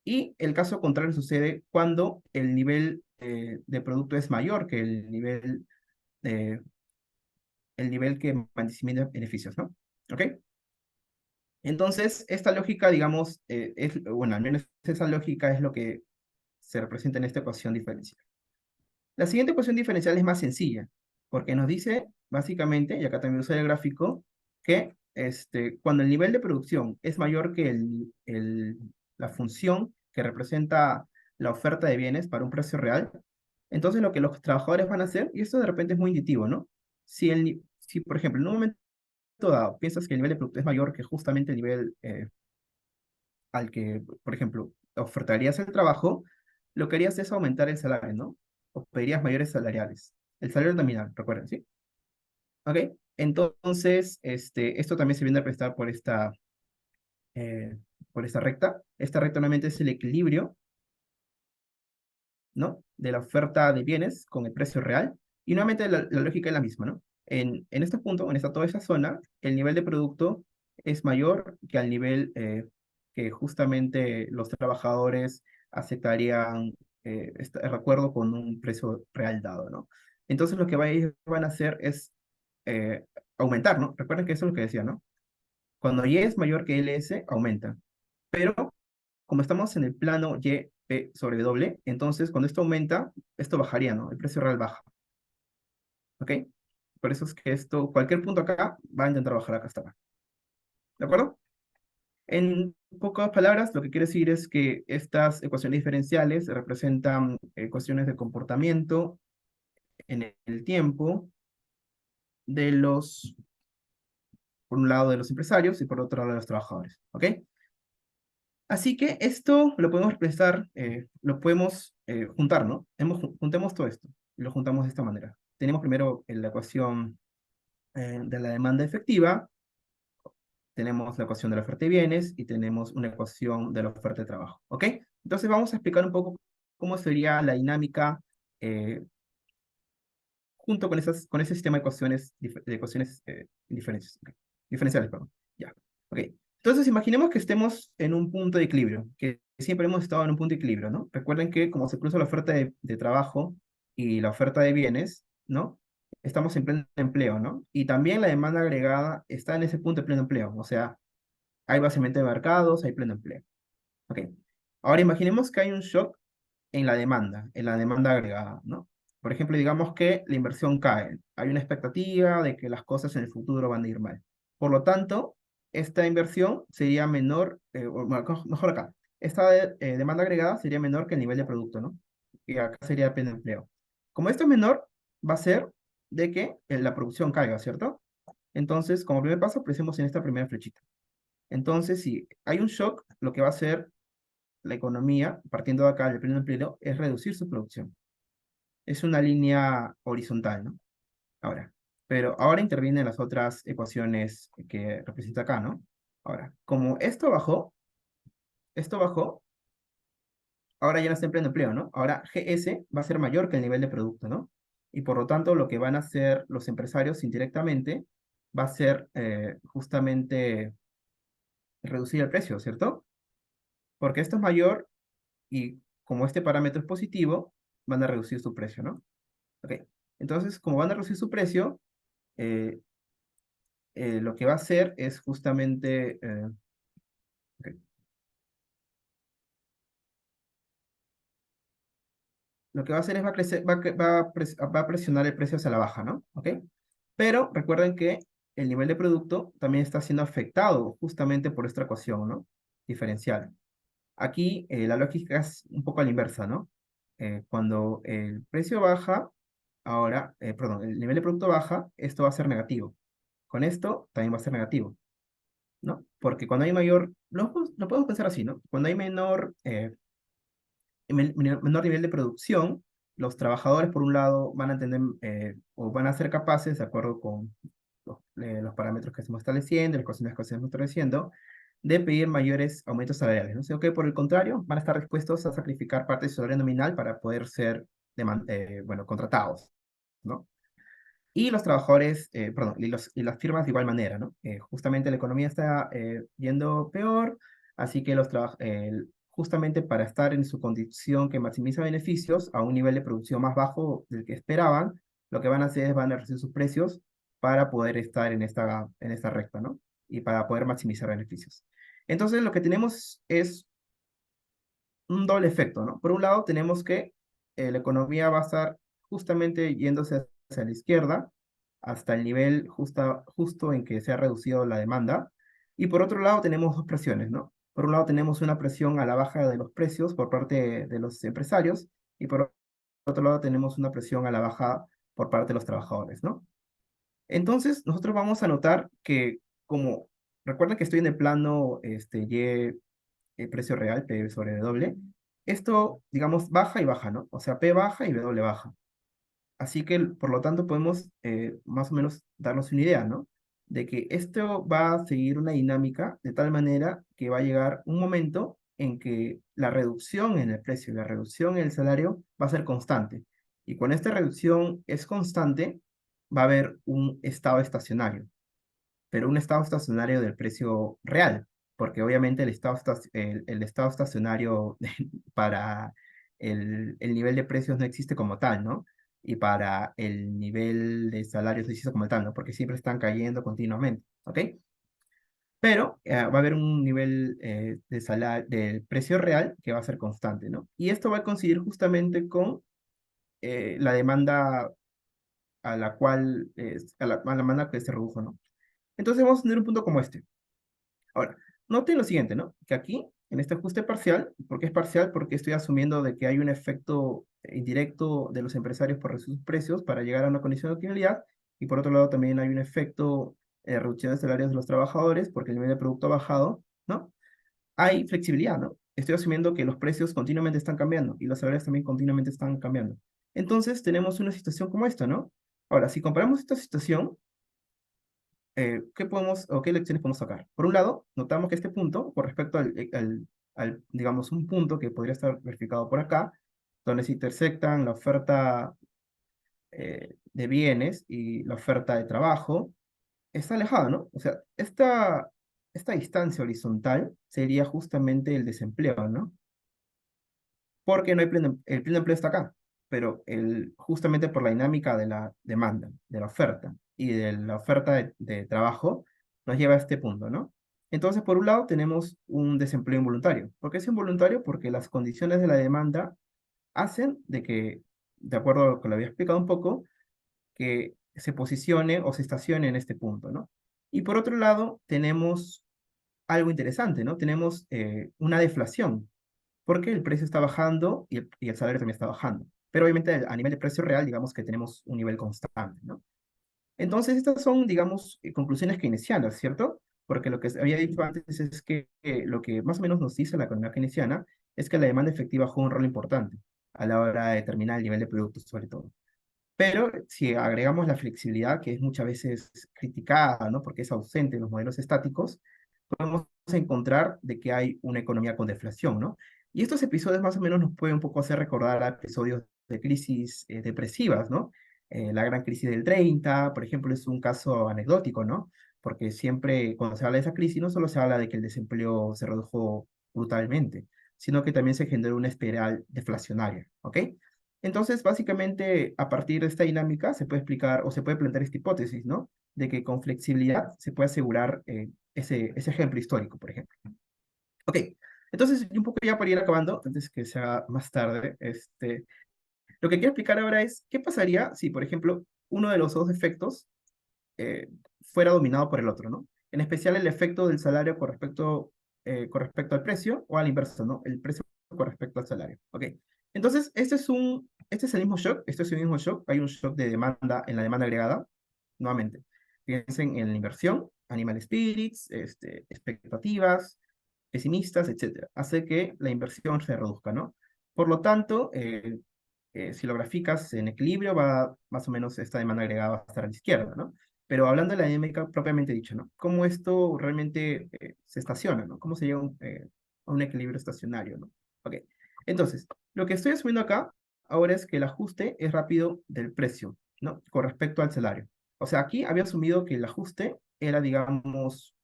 Y el caso contrario sucede cuando el nivel de producto es mayor que eh, el nivel que maximiza beneficios, ¿no? ¿Ok? Entonces, esta lógica, digamos, bueno, al menos esa lógica es lo que se representa en esta ecuación diferencial. La siguiente ecuación diferencial es más sencilla, porque nos dice, básicamente, y acá también usa el gráfico, que cuando el nivel de producción es mayor que la función que representa la oferta de bienes para un precio real, entonces lo que los trabajadores van a hacer, y esto de repente es muy intuitivo, ¿no? Si por ejemplo, en un momento dado piensas que el nivel de producto es mayor que justamente el nivel al que, por ejemplo, ofertarías el trabajo, lo que harías es aumentar el salario, ¿no? O pedirías mayores salariales. El salario nominal, recuerden, ¿sí? ¿Ok? Entonces, esto también se viene a prestar eh, por esta recta. Esta recta normalmente es el equilibrio, ¿no? De la oferta de bienes con el precio real. Y nuevamente la lógica es la misma, ¿no? En este punto, toda esa zona, el nivel de producto es mayor que al nivel que justamente los trabajadores aceptarían de acuerdo con un precio real dado, ¿no? Entonces lo que ellos van a hacer es eh, aumentar, ¿no? Recuerden que eso es lo que decía, ¿no? Cuando Y es mayor que LS, aumenta. Pero como estamos en el plano Y, P sobre W, entonces cuando esto aumenta, esto bajaría, ¿no? El precio real baja, ¿ok? Por eso es que cualquier punto acá, va a intentar bajar acá hasta acá, ¿de acuerdo? En pocas palabras, lo que quiere decir es que estas ecuaciones diferenciales representan ecuaciones de comportamiento en el tiempo de por un lado de los empresarios y por otro lado de los trabajadores, ¿ok? Así que esto lo podemos representar, lo podemos juntar, ¿no? Juntemos todo esto y lo juntamos de esta manera. Tenemos primero la ecuación de la demanda efectiva, tenemos la ecuación de la oferta de bienes y tenemos una ecuación de la oferta de trabajo, ¿ok? Entonces vamos a explicar un poco cómo sería la dinámica eh, junto con ese sistema de ecuaciones, de ecuaciones diferenciales, ok. Diferenciales, perdón. Ya, ok. Entonces imaginemos que estemos en un punto de equilibrio, que siempre hemos estado en un punto de equilibrio, ¿no? Recuerden que como se cruza la oferta de trabajo y la oferta de bienes, ¿no? Estamos en pleno empleo, ¿no? Y también la demanda agregada está en ese punto de pleno empleo, o sea, hay vaciamiento de mercados, hay pleno empleo. Ok. Ahora imaginemos que hay un shock en la demanda agregada, ¿no? Por ejemplo, digamos que la inversión cae. Hay una expectativa de que las cosas en el futuro van a ir mal. Por lo tanto, esta inversión sería menor, mejor acá, esta demanda agregada sería menor que el nivel de producto, ¿no? Y acá sería pleno empleo. Como esto es menor, va a ser de que la producción caiga, ¿cierto? Entonces, como primer paso, presionemos en esta primera flechita. Entonces, si hay un shock, lo que va a hacer la economía, partiendo de acá del pleno empleo, es reducir su producción. Es una línea horizontal, ¿no? Ahora, pero ahora intervienen las otras ecuaciones que representa acá, ¿no? Ahora, como esto bajó, ahora ya no está en pleno empleo, ¿no? Ahora GS va a ser mayor que el nivel de producto, ¿no? Y por lo tanto, lo que van a hacer los empresarios indirectamente va a ser justamente reducir el precio, ¿cierto? Porque esto es mayor y como este parámetro es positivo, van a reducir su precio, ¿no? Ok. Entonces, como van a reducir su precio, eh, lo que va a hacer es justamente, ok, lo que va a hacer es va a crecer, va a presionar el precio hacia la baja, ¿no? Ok. Pero recuerden que el nivel de producto también está siendo afectado justamente por esta ecuación, ¿no? Diferencial. Aquí la lógica es un poco a la inversa, ¿no? Cuando el precio baja, ahora, perdón, el nivel de producto baja, esto va a ser negativo. Con esto también va a ser negativo, ¿no? Porque cuando hay mayor, lo podemos pensar así, ¿no? Cuando hay menor nivel de producción, los trabajadores, por un lado, van a tener o van a ser capaces, de acuerdo con los parámetros que estamos estableciendo, las cosas que estamos estableciendo, de pedir mayores aumentos salariales, ¿no? Sino que por el contrario, van a estar dispuestos a sacrificar parte de su salario nominal para poder ser, bueno, contratados, ¿no? Y los trabajadores, perdón, y las firmas de igual manera, ¿no? Justamente la economía está yendo peor, así que justamente para estar en su condición que maximiza beneficios a un nivel de producción más bajo del que esperaban, lo que van a hacer es van a reducir sus precios para poder estar en esta recta, ¿no? Y para poder maximizar beneficios. Entonces, lo que tenemos es un doble efecto, ¿no? Por un lado, tenemos que la economía va a estar justamente yéndose hacia la izquierda, hasta el nivel justo en que se ha reducido la demanda. Y por otro lado, tenemos dos presiones, ¿no? Por un lado, tenemos una presión a la baja de los precios por parte de los empresarios, y por otro lado, tenemos una presión a la baja por parte de los trabajadores, ¿no? Entonces, nosotros vamos a notar que, como recuerden que estoy en el plano Y precio real, P sobre W, esto, digamos, baja y baja, ¿no? O sea, P baja y W baja. Así que, por lo tanto, podemos más o menos darnos una idea, ¿no? De que esto va a seguir una dinámica de tal manera que va a llegar un momento en que la reducción en el precio y la reducción en el salario va a ser constante. Y cuando esta reducción es constante, va a haber un estado estacionario, pero un estado estacionario del precio real, porque obviamente el estado estacionario para el nivel de precios no existe como tal, ¿no? Y para el nivel de salarios no existe como tal, ¿no? Porque siempre están cayendo continuamente, ¿ok? Pero va a haber un nivel del precio real que va a ser constante, ¿no? Y esto va a coincidir justamente con la demanda a la cual, a la demanda que se redujo, ¿no? Entonces vamos a tener un punto como este. Ahora, noten lo siguiente, ¿no? Que aquí, en este ajuste parcial, ¿por qué es parcial? Porque estoy asumiendo de que hay un efecto indirecto de los empresarios por reducir sus precios para llegar a una condición de optimalidad, y por otro lado también hay un efecto de reducción de salarios de los trabajadores porque el nivel de producto ha bajado, ¿no? Hay flexibilidad, ¿no? Estoy asumiendo que los precios continuamente están cambiando y los salarios también continuamente están cambiando. Entonces tenemos una situación como esta, ¿no? Ahora, si comparamos esta situación ¿qué podemos, o qué lecciones podemos sacar? Por un lado, notamos que este punto, con respecto digamos, un punto que podría estar verificado por acá, donde se intersectan la oferta de bienes y la oferta de trabajo, está alejada, ¿no? O sea, esta distancia horizontal sería justamente el desempleo, ¿no? Porque no hay el pleno empleo está acá, pero justamente por la dinámica de la demanda, de la oferta y de la oferta de trabajo, nos lleva a este punto, ¿no? Entonces, por un lado, tenemos un desempleo involuntario. ¿Por qué es involuntario? Porque las condiciones de la demanda hacen de que, de acuerdo a lo que lo había explicado un poco, que se posicione o se estacione en este punto, ¿no? Y por otro lado, tenemos algo interesante, ¿no? Tenemos una deflación, porque el precio está bajando y el salario también está bajando. Pero obviamente a nivel de precio real, digamos que tenemos un nivel constante, ¿no? Entonces, estas son, digamos, conclusiones keynesianas, ¿cierto? Porque lo que había dicho antes es que lo que más o menos nos dice la economía keynesiana es que la demanda efectiva juega un rol importante a la hora de determinar el nivel de productos, sobre todo. Pero si agregamos la flexibilidad, que es muchas veces criticada, ¿no? Porque es ausente en los modelos estáticos, podemos encontrar de que hay una economía con deflación, ¿no? Y estos episodios más o menos nos pueden un poco hacer recordar a episodios de crisis depresivas, ¿no? La gran crisis del 30, por ejemplo, es un caso anecdótico, ¿no? Porque siempre cuando se habla de esa crisis no solo se habla de que el desempleo se redujo brutalmente, sino que también se generó una espiral deflacionaria, ¿ok? Entonces, básicamente, a partir de esta dinámica se puede explicar o se puede plantear esta hipótesis, ¿no? De que con flexibilidad se puede asegurar ese ejemplo histórico, por ejemplo. Ok, entonces, y un poco ya para ir acabando, antes que sea más tarde, lo que quiero explicar ahora es qué pasaría si, por ejemplo, uno de los dos efectos eh, fuera dominado por el otro, ¿no? En especial el efecto del salario con respecto al precio o al inverso, ¿no? El precio con respecto al salario. Ok, entonces, este es el mismo shock, este es el mismo shock, hay un shock de demanda en la demanda agregada, nuevamente. Piensen en la inversión, animal spirits, expectativas, pesimistas, etcétera. Hace que la inversión se reduzca, ¿no? Por lo tanto, si lo graficas en equilibrio, va más o menos esta demanda agregada va a estar a la izquierda, ¿no? Pero hablando de la dinámica propiamente dicho, ¿no? ¿Cómo esto realmente se estaciona, ¿no? ¿Cómo se llega a un equilibrio estacionario, ¿no? Ok, entonces, lo que estoy asumiendo acá ahora es que el ajuste es rápido del precio, ¿no? Con respecto al salario. O sea, aquí había asumido que el ajuste era, digamos,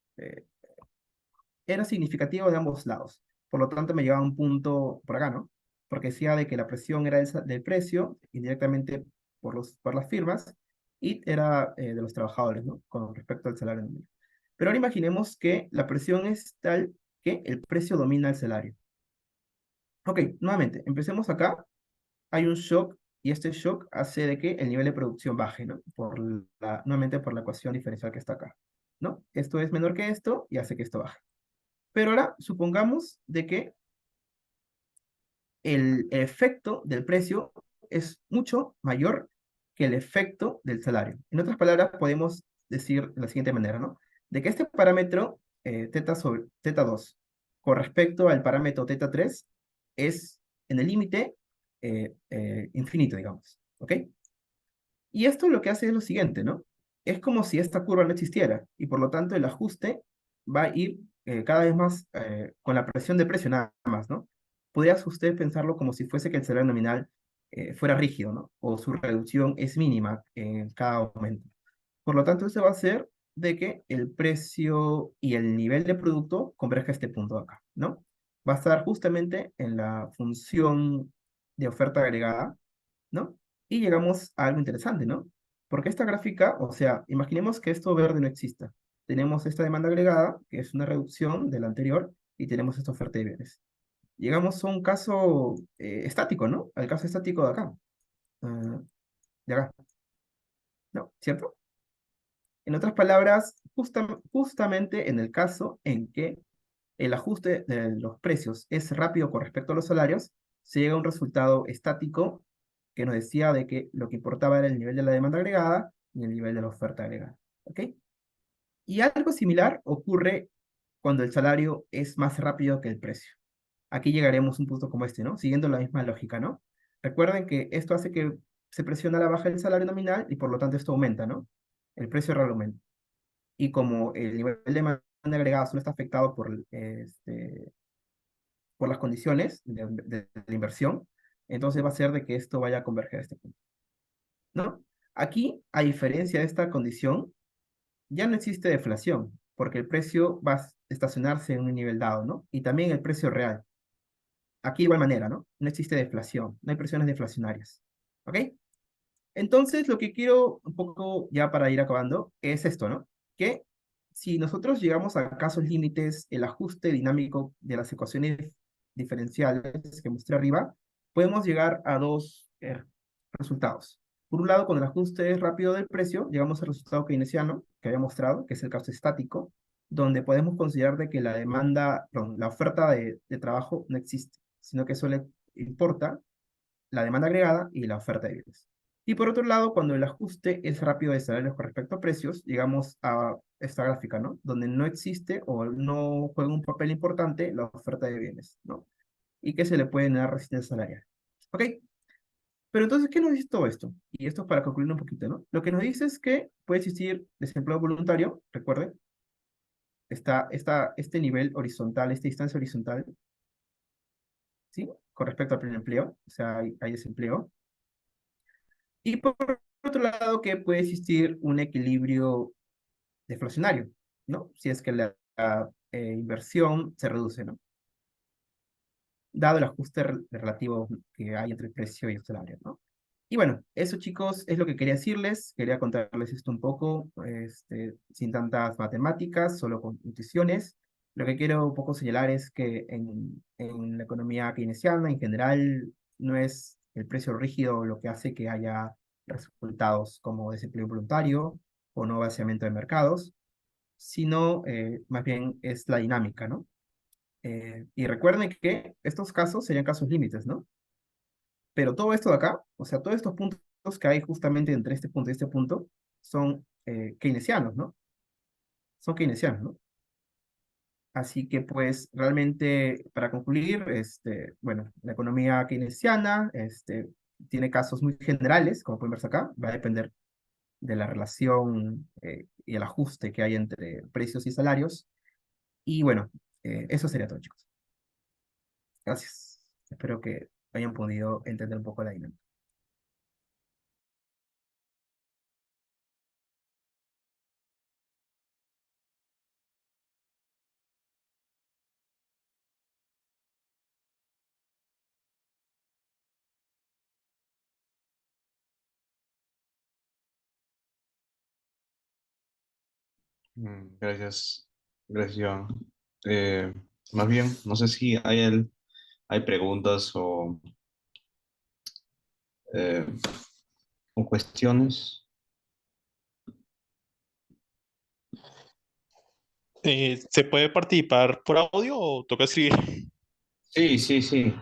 era significativo de ambos lados. Por lo tanto, me llevaba a un punto por acá, ¿no? Porque decía de que la presión era del precio, indirectamente por las firmas, y era de los trabajadores, ¿no? Con respecto al salario mínimo. Pero ahora imaginemos que la presión es tal que el precio domina el salario. Ok, nuevamente, empecemos acá. Hay un shock, y este shock hace de que el nivel de producción baje, ¿no? Nuevamente por la ecuación diferencial que está acá, ¿no? Esto es menor que esto y hace que esto baje. Pero ahora supongamos de que el efecto del precio es mucho mayor que el efecto del salario. En otras palabras, podemos decir de la siguiente manera, ¿no? De que este parámetro teta sobre teta 2 con respecto al parámetro teta 3 es en el límite infinito, digamos, ¿ok? Y esto lo que hace es lo siguiente, ¿no? Es como si esta curva no existiera y por lo tanto el ajuste va a ir cada vez más con la presión de precio nada más, ¿no? Podrías usted pensarlo como si fuese que el salario nominal fuera rígido, ¿no? O su reducción es mínima en cada aumento. Por lo tanto, eso va a hacer de que el precio y el nivel de producto converja a este punto de acá, ¿no? Va a estar justamente en la función de oferta agregada, ¿no? Y llegamos a algo interesante, ¿no? Porque esta gráfica, o sea, imaginemos que esto verde no exista. Tenemos esta demanda agregada, que es una reducción de la anterior, y tenemos esta oferta de bienes. Llegamos a un caso estático, ¿no? Al caso estático de acá. Ah, de acá, ¿no? ¿Cierto? En otras palabras, justamente en el caso en que el ajuste de los precios es rápido con respecto a los salarios, se llega a un resultado estático que nos decía de que lo que importaba era el nivel de la demanda agregada y el nivel de la oferta agregada. ¿Ok? Y algo similar ocurre cuando el salario es más rápido que el precio. Aquí llegaremos a un punto como este, ¿no? Siguiendo la misma lógica, ¿no? Recuerden que esto hace que se presiona a la baja el salario nominal y por lo tanto esto aumenta, ¿no? El precio real aumenta. y como el nivel de demanda agregada solo está afectado por las condiciones de la inversión, entonces va a ser de que esto vaya a converger a este punto, ¿no? Aquí, a diferencia de esta condición, ya no existe deflación, porque el precio va a estacionarse en un nivel dado, ¿no? Y también el precio real. Aquí de igual manera, ¿no? No existe deflación, no hay presiones deflacionarias, ¿ok? Entonces, lo que quiero un poco ya para ir acabando es esto, ¿no? Que si nosotros llegamos a casos límites, el ajuste dinámico de las ecuaciones diferenciales que mostré arriba, podemos llegar a dos resultados. Por un lado, cuando el ajuste es rápido del precio, llegamos al resultado keynesiano que había mostrado, que es el caso estático, donde podemos considerar de que la demanda, perdón, la oferta de trabajo no existe, sino que solo importa la demanda agregada y la oferta de bienes. Y por otro lado, cuando el ajuste es rápido de salarios con respecto a precios, llegamos a esta gráfica, ¿no? Donde no existe o no juega un papel importante la oferta de bienes, ¿no? Y que se le puede dar resistencia salarial. ¿Ok? Pero entonces, ¿qué nos dice todo esto? Y esto es para concluir un poquito, ¿no? Lo que nos dice es que puede existir desempleo voluntario, recuerden, este nivel horizontal, esta distancia horizontal, ¿sí? Con respecto al pleno empleo, o sea, hay desempleo. Y por otro lado, que puede existir un equilibrio deflacionario, ¿no? Si es que la inversión se reduce, ¿no? Dado el ajuste relativo que hay entre el precio y el salario, ¿no? Y bueno, eso chicos es lo que quería decirles, quería contarles esto un poco, sin tantas matemáticas, solo con intuiciones. Lo que quiero un poco señalar es que en la economía keynesiana en general no es el precio rígido lo que hace que haya resultados como desempleo voluntario o no vaciamiento de mercados, sino más bien es la dinámica, ¿no? Y recuerden que estos casos serían casos límites, ¿no? Pero todo esto de acá, o sea, todos estos puntos que hay justamente entre este punto y este punto, son keynesianos, ¿no? Son keynesianos, ¿no? Así que pues realmente para concluir, bueno, la economía keynesiana tiene casos muy generales, como pueden verse acá, va a depender de la relación y el ajuste que hay entre precios y salarios. Y bueno, eso sería todo, chicos. Gracias. Espero que hayan podido entender un poco la dinámica. Gracias, gracias, Joan. Eh, Más bien, no sé si hay preguntas eh, o cuestiones. ¿Se puede participar por audio o toca escribir? Sí, sí, sí.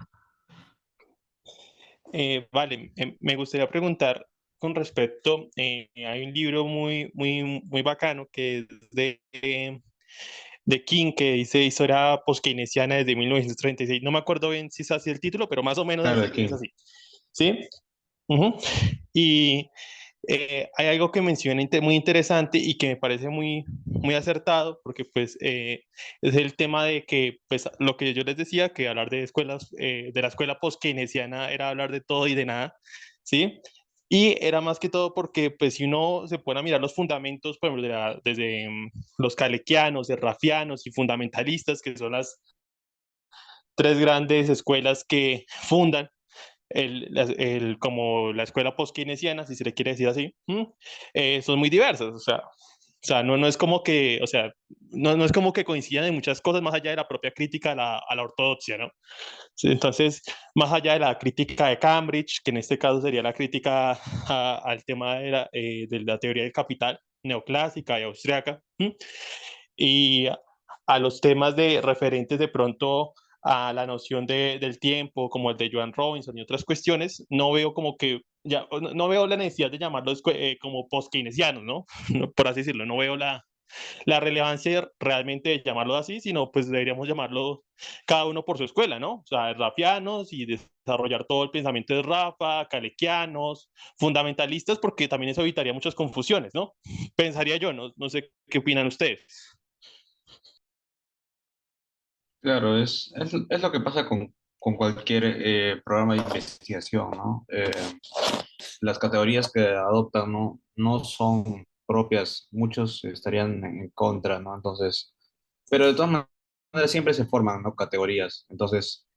Vale, me gustaría preguntar con respecto, hay un libro muy bacano que es de King que dice historia post-keynesiana desde 1936. No me acuerdo bien si es así el título, pero más o menos Claro, es aquí. así. ¿Sí? Ujú. Y hay algo que menciona muy interesante y que me parece muy acertado, porque pues es el tema de que, pues lo que yo les decía, que hablar de escuelas, de la escuela post-keynesiana era hablar de todo y de nada, ¿sí? Y era más que todo porque, pues, si uno se pone a mirar los fundamentos, por ejemplo, desde los calequianos, rafianos y fundamentalistas, que son las tres grandes escuelas que fundan como la escuela post-keynesiana, si se le quiere decir así, son muy diversas. O sea, no es como que, o sea, no es como que coincidan en muchas cosas más allá de la propia crítica a la ortodoxia, ¿no? Sí, entonces, más allá de la crítica de Cambridge, que en este caso sería la crítica al tema de la teoría del capital neoclásica y austriaca, y a los temas de referentes de pronto a la noción del tiempo, como el de Joan Robinson y otras cuestiones, no veo como que, ya, no veo la necesidad de llamarlos como post-keynesianos, ¿no? Por así decirlo, no veo la relevancia realmente de llamarlo así, sino pues deberíamos llamarlo cada uno por su escuela, ¿no? O sea, rafianos y desarrollar todo el pensamiento de Rafa, calequianos, fundamentalistas, porque también eso evitaría muchas confusiones, ¿no? Pensaría yo, no sé qué opinan ustedes. Claro, es lo que pasa con cualquier programa de investigación, ¿no? Las categorías que adoptan no son propias, muchos estarían en contra, ¿no? Entonces, pero de todas maneras siempre se forman, ¿no? Categorías. Entonces,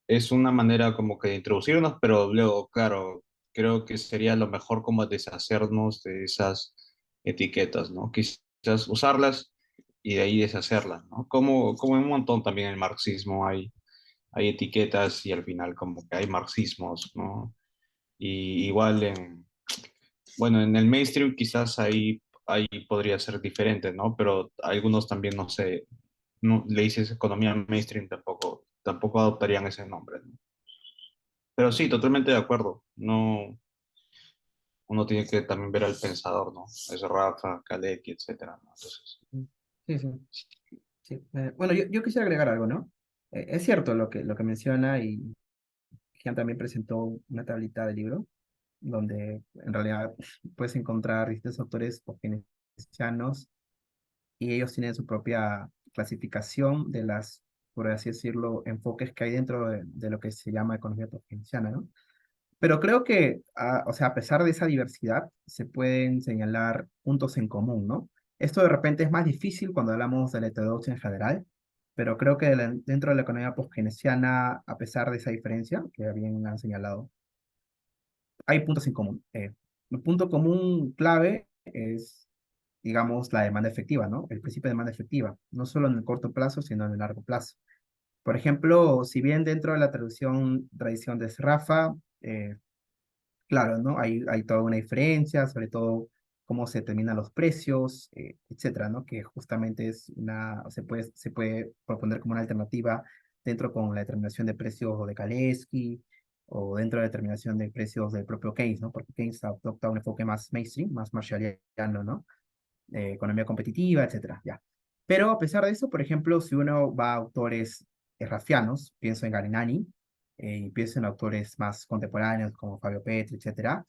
es una manera como que de introducirnos, pero luego, claro, creo que sería lo mejor como deshacernos de esas etiquetas, ¿no? Quizás usarlas y de ahí deshacerlas, ¿no? Como en un montón también en el marxismo hay etiquetas y al final como que hay marxismos, ¿no? Y igual bueno, en el mainstream quizás ahí podría ser diferente, ¿no? Pero algunos también, no sé, no, le dices economía mainstream, tampoco adoptarían ese nombre, ¿no? Pero sí, totalmente de acuerdo. No, uno tiene que también ver al pensador, ¿no? Es Rafa, Kaleki, etcétera, ¿no? Entonces, Sí, sí, sí. Bueno, yo quisiera agregar algo, ¿no? Es cierto lo que menciona y Gian también presentó una tablita de libro donde en realidad puedes encontrar distintos autores keynesianos y ellos tienen su propia clasificación de las, por así decirlo, enfoques que hay dentro de lo que se llama economía keynesiana, ¿no? Pero creo que, o sea, a pesar de esa diversidad, se pueden señalar puntos en común, ¿no? Esto de repente es más difícil cuando hablamos de la heterodoxia en general, pero creo que dentro de la economía keynesiana, a pesar de esa diferencia que bien han señalado, hay puntos en común. Un punto común clave es, digamos, la demanda efectiva, ¿no? El principio de demanda efectiva, no solo en el corto plazo, sino en el largo plazo. Por ejemplo, si bien dentro de la tradición de Srafa, claro, ¿no? Hay toda una diferencia, sobre todo cómo se determinan los precios, etcétera, ¿no? Que justamente se puede proponer como una alternativa dentro con la determinación de precios de Kalecki o dentro de la determinación de precios del propio Keynes, ¿no? Porque Keynes adopta un enfoque más mainstream, más marshalliano, ¿no? Economía competitiva, etcétera, ya. Pero a pesar de eso, por ejemplo, si uno va a autores rafianos, pienso en Garinani, y pienso en autores más contemporáneos como Fabio Petri, etcétera,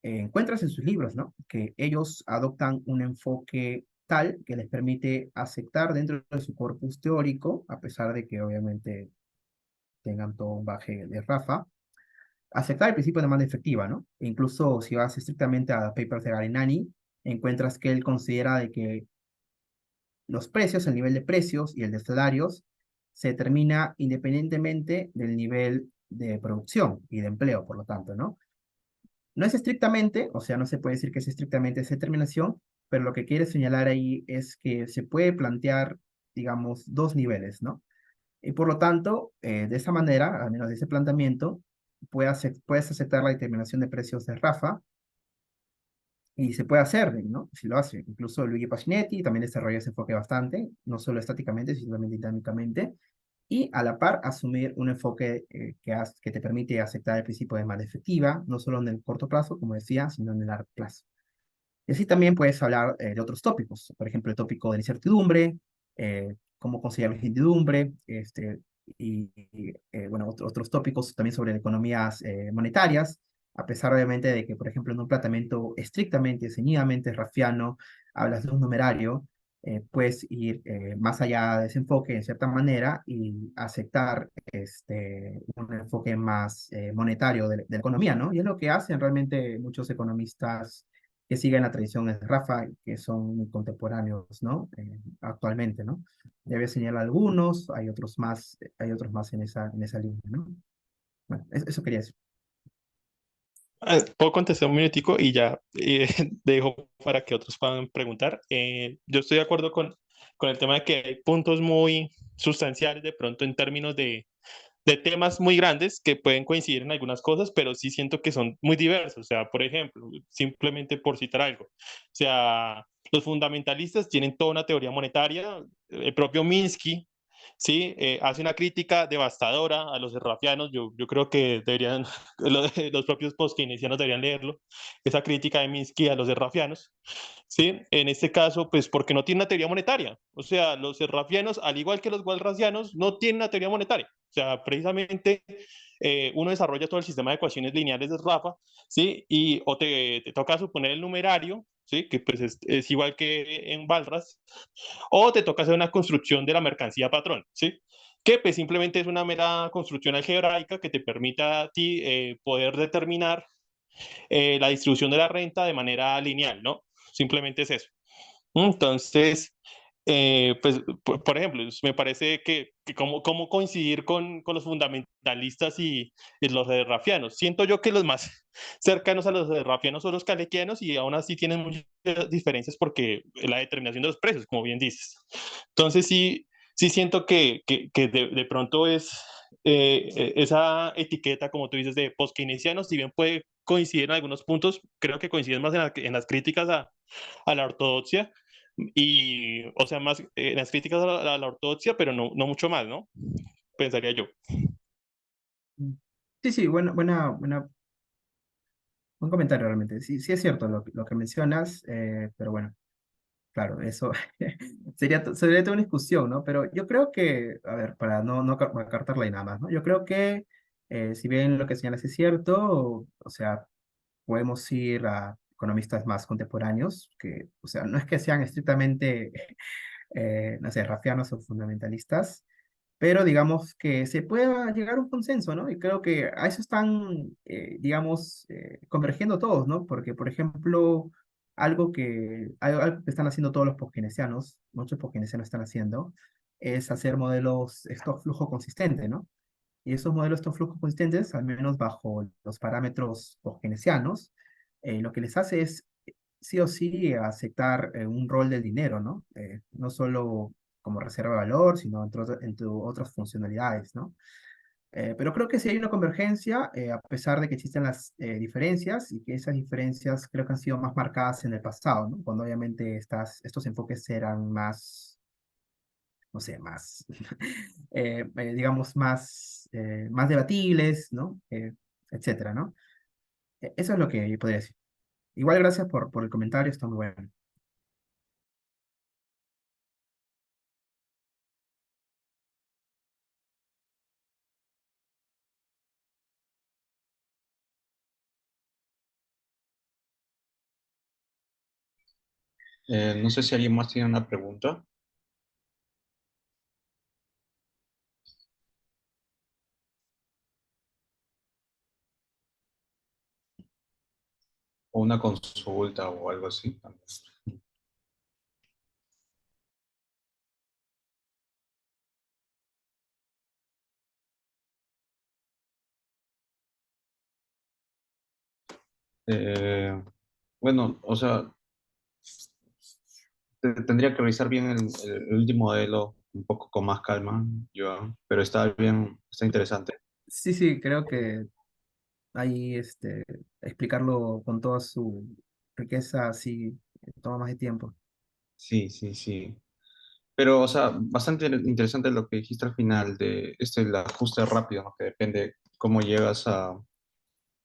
encuentras en sus libros, ¿no? Que ellos adoptan un enfoque tal que les permite aceptar dentro de su corpus teórico, a pesar de que obviamente tengan todo un baje de Rafa, aceptar el principio de demanda efectiva, ¿no? E incluso si vas estrictamente a papers de Garinani, encuentras que él considera de que los precios, el nivel de precios y el de salarios se determina independientemente del nivel de producción y de empleo, por lo tanto, ¿no? No es estrictamente, o sea, no se puede decir que es estrictamente esa determinación, pero lo que quiere señalar ahí es que se puede plantear, digamos, dos niveles, ¿no? Y por lo tanto, de esa manera, al menos de ese planteamiento, puedes aceptar la determinación de precios de Rafa y se puede hacer, ¿no? Si lo hace. Incluso Luigi Pacinetti también desarrolla ese enfoque bastante, no solo estáticamente, sino también dinámicamente, y a la par asumir un enfoque que te permite aceptar el principio de demanda efectiva, no solo en el corto plazo, como decía, sino en el largo plazo. Y así también puedes hablar de otros tópicos, por ejemplo, el tópico de la incertidumbre, cómo conciliar la incertidumbre, bueno, otros tópicos también sobre economías monetarias, a pesar obviamente de que, por ejemplo, en un planteamiento estrictamente, ceñidamente rafiano, hablas de un numerario, puedes ir más allá de ese enfoque en cierta manera y aceptar un enfoque más monetario de la economía, ¿no? Y es lo que hacen realmente muchos economistas que siguen la tradición de Rafa, que son muy contemporáneos, ¿no? Actualmente, ¿no? Debe señalar algunos, hay otros más en esa línea, ¿no? Bueno, eso quería decir. Puedo contestar un minutico y ya dejo para que otros puedan preguntar. Yo estoy de acuerdo con el tema de que hay puntos muy sustanciales de pronto en términos de temas muy grandes que pueden coincidir en algunas cosas, pero sí siento que son muy diversos. O sea, por ejemplo, simplemente por citar algo, o sea, los fundamentalistas tienen toda una teoría monetaria, el propio Minsky, sí, hace una crítica devastadora a los rafianos. Yo creo que deberían, los propios post-keynesianos deberían leerlo, esa crítica de Minsky a los rafianos. ¿sí? En este caso, pues porque no tiene una teoría monetaria. O sea, los serrafianos, al igual que los walrasianos, no tienen una teoría monetaria. O sea, precisamente uno desarrolla todo el sistema de ecuaciones lineales de Rafa, ¿sí? Y o te toca suponer el numerario, ¿sí? Que pues es igual que en Walras, o te toca hacer una construcción de la mercancía patrón, ¿sí? Que pues simplemente es una mera construcción algebraica que te permita a ti poder determinar la distribución de la renta de manera lineal, ¿no? Simplemente es eso. Entonces, pues, por ejemplo, me parece que cómo coincidir con los fundamentalistas y los rafianos. Siento yo que los más cercanos a los rafianos son los calequianos y aún así tienen muchas diferencias porque la determinación de los precios, como bien dices. Entonces, sí siento que de pronto es esa etiqueta, como tú dices, de post-keynesianos, si bien puede coincidir en algunos puntos, creo que coinciden más en las críticas a la ortodoxia y, o sea, más en las críticas a la ortodoxia, pero no mucho más, ¿no? Pensaría yo. Mm. Sí, sí, buen comentario realmente. Sí, sí es cierto lo que mencionas, pero bueno, claro, eso sería toda una discusión, ¿no? Pero yo creo que, a ver, para no cartarla y nada más, ¿no? Yo creo que, si bien lo que señalas es cierto, o sea, podemos ir a economistas más contemporáneos, que, o sea, no es que sean estrictamente, no sé, rafianos o fundamentalistas, pero digamos que se pueda llegar a un consenso, ¿no? Y creo que a eso están, digamos, convergiendo todos, ¿no? Porque, por ejemplo, algo que están haciendo todos los postkeynesianos, muchos postkeynesianos están haciendo, es hacer modelos stock flujo consistente, ¿no? Y esos modelos stock flujo consistentes, al menos bajo los parámetros postkeynesianos, lo que les hace es sí o sí aceptar un rol del dinero, ¿no? No solo como reserva de valor, sino entre otras funcionalidades, ¿no? Pero creo que sí hay una convergencia, a pesar de que existen las diferencias y que esas diferencias creo que han sido más marcadas en el pasado, ¿no? Cuando obviamente estos enfoques eran más, no sé, más, digamos, más debatibles, ¿no? Etcétera, ¿no? Eso es lo que yo podría decir. Igual gracias por el comentario, está muy bueno. No sé si alguien más tiene una pregunta o una consulta o algo así. Eh, bueno, o sea, tendría que revisar bien el último modelo un poco con más calma, yo, pero está bien, está interesante. Sí, sí, creo que ahí explicarlo con toda su riqueza sí toma más de tiempo. Sí, sí, sí. Pero, o sea, bastante interesante lo que dijiste al final de el ajuste rápido, ¿no? Que depende cómo llegas a...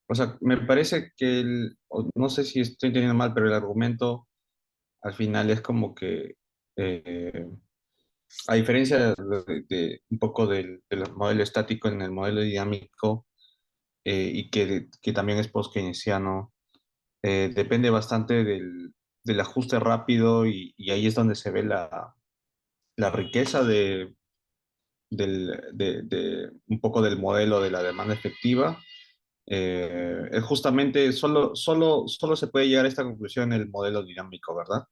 O sea, me parece que no sé si estoy entendiendo mal, pero el argumento al final es como que, eh, a diferencia un poco del modelo estático en el modelo dinámico, y que también es post-keynesiano, depende bastante del ajuste rápido y ahí es donde se ve la riqueza de un poco del modelo de la demanda efectiva. Es justamente solo se puede llegar a esta conclusión en el modelo dinámico, ¿verdad?